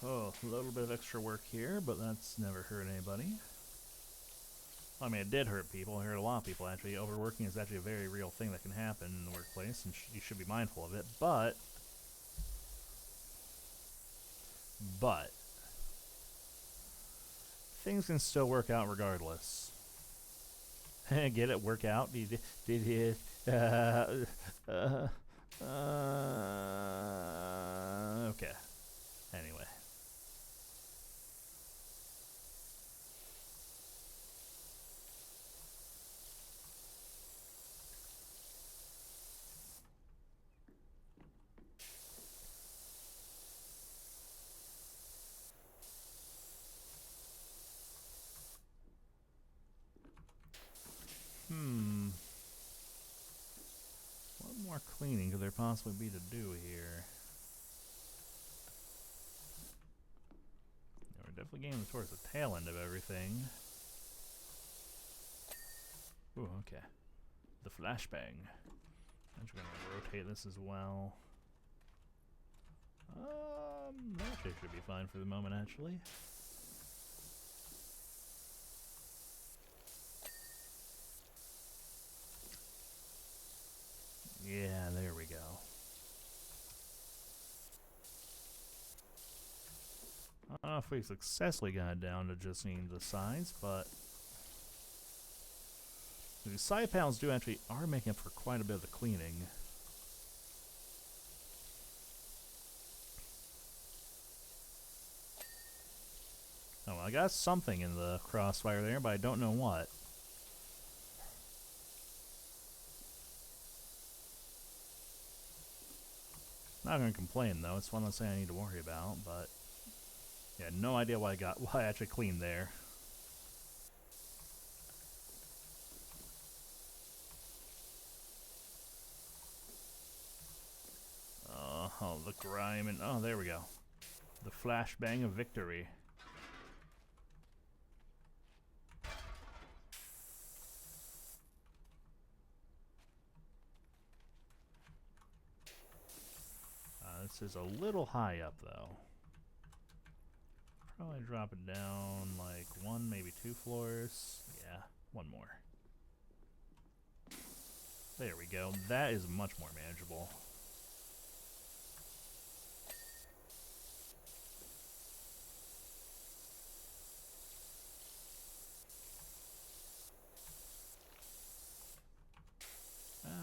Oh, a little bit of extra work here, but that's never hurt anybody. I mean, it did hurt people. It hurt a lot of people, actually. Overworking is actually a very real thing that can happen in the workplace, and you should be mindful of it. But things can still work out regardless. Get it? Work out? Did it? Okay. Anyway. What more cleaning could there possibly be to do here? Yeah, we're definitely getting towards the tail end of everything. Ooh, okay. The flashbang. I'm just gonna rotate this as well. That actually should be fine for the moment, actually. Yeah, there we go. I don't know if we successfully got it down to just needing the sides, but the side panels are making up for quite a bit of the cleaning. Oh, well, I got something in the crossfire there, but I don't know what. Not gonna complain though. It's one less thing I need to worry about. But yeah, no idea why I actually cleaned there. Oh, the grime and oh, there we go. The flashbang of victory. This is a little high up though. Probably drop it down like one, maybe 2 floors. Yeah, one more. There we go. That is much more manageable.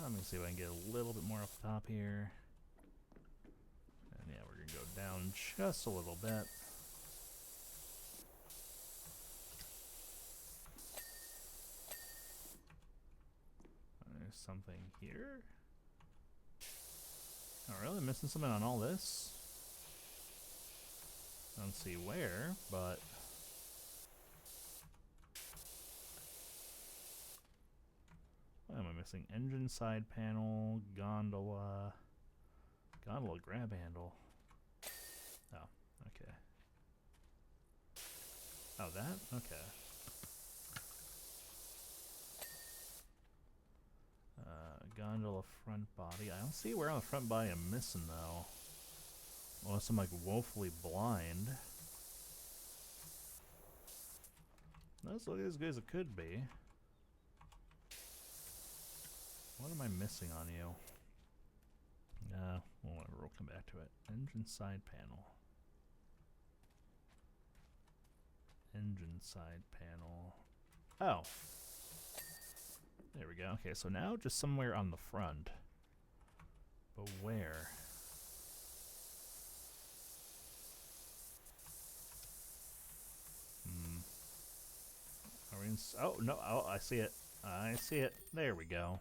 Let me see if I can get a little bit more off the top here. And yeah, we're going to go down just a little bit. something here? Not really missing something on all this. I don't see where, but what am I missing? Engine side panel, gondola, grab handle. Oh, okay. Oh, that? Okay. Gondola front body. I don't see where on the front body I'm missing, though. Unless I'm, like, woefully blind. That's looking as good as it could be. What am I missing on you? Well, whatever, we'll come back to it. Engine side panel. Engine side panel. Oh. There we go. Okay, so now just somewhere on the front. But where? Are we in... Oh, no. Oh, I see it. I see it. There we go.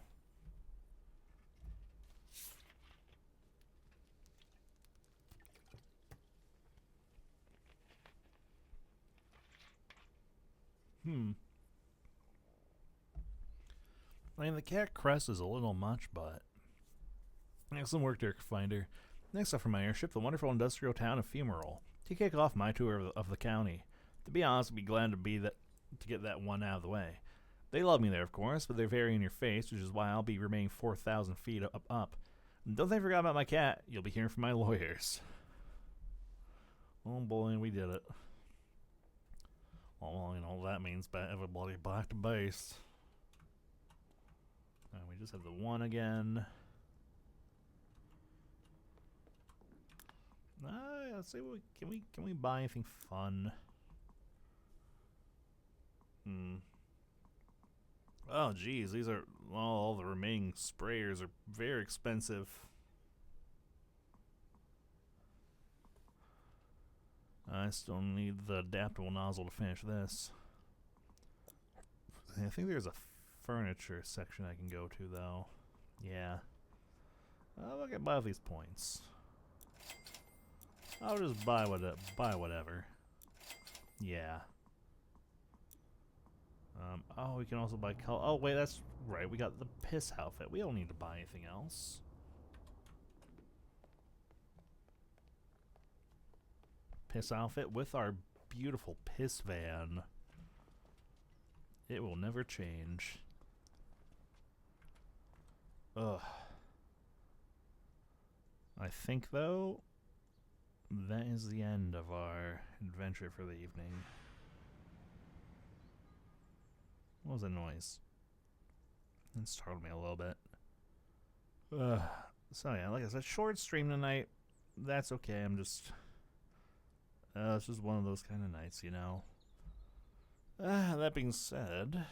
I mean, the cat crest is a little much, but excellent work, Dirk Finder. Next up from my airship, the wonderful industrial town of Fumarole. To kick off my tour of the county. To be honest, I'd be glad to get that one out of the way. They love me there, of course, but they're very in your face, which is why I'll be remaining 4,000 feet up. And don't they forget about my cat. You'll be hearing from my lawyers. Oh boy, we did it. Well, you know, that means everybody back to base. We just have the one again. Let's see. Can we buy anything fun? Oh, geez, these are all the remaining sprayers are very expensive. I still need the adaptable nozzle to finish this. I think there's a furniture section I can go to, though. Yeah. I'll get by with these points. I'll just buy whatever. Yeah. Oh, we can also buy color. Oh, wait, that's right. We got the piss outfit. We don't need to buy anything else. Piss outfit with our beautiful piss van. It will never change. Ugh. I think, though, that is the end of our adventure for the evening. What was the noise? It startled me a little bit. So yeah, like I said, short stream tonight. That's okay. I'm just... it's just one of those kind of nights, you know. That being said,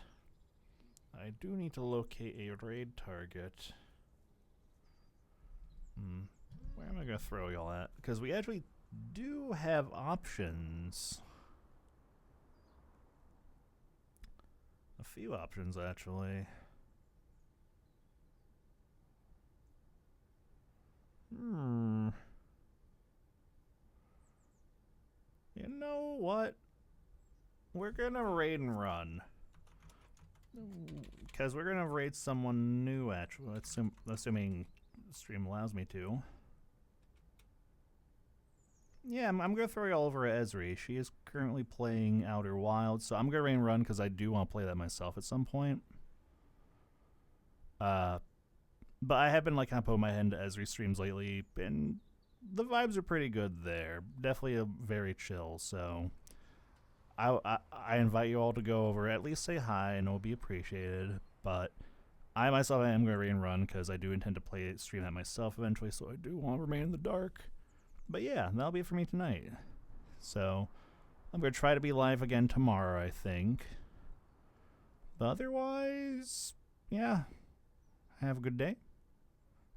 I do need to locate a raid target. Where am I going to throw y'all at? Because we actually do have options. A few options, actually. You know what? We're gonna raid and run. Because we're gonna raid someone new, actually. Assuming the stream allows me to. Yeah, I'm gonna throw you all over at Esri. She is currently playing Outer Wilds, so I'm gonna raid and run because I do want to play that myself at some point. But I have been like kind of putting my head into Esri streams lately, and the vibes are pretty good there. Definitely a very chill, so I invite you all to go over, at least say hi, and it'll be appreciated. But I myself am going to raid and run because I do intend to stream that myself eventually, so I do want to remain in the dark. But yeah, that'll be it for me tonight. So I'm going to try to be live again tomorrow, I think. But otherwise, yeah. Have a good day.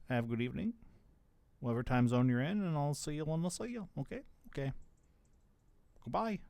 Have a good evening. Whatever time zone you're in, and I'll see you when I'll see you. Okay? Okay. Goodbye.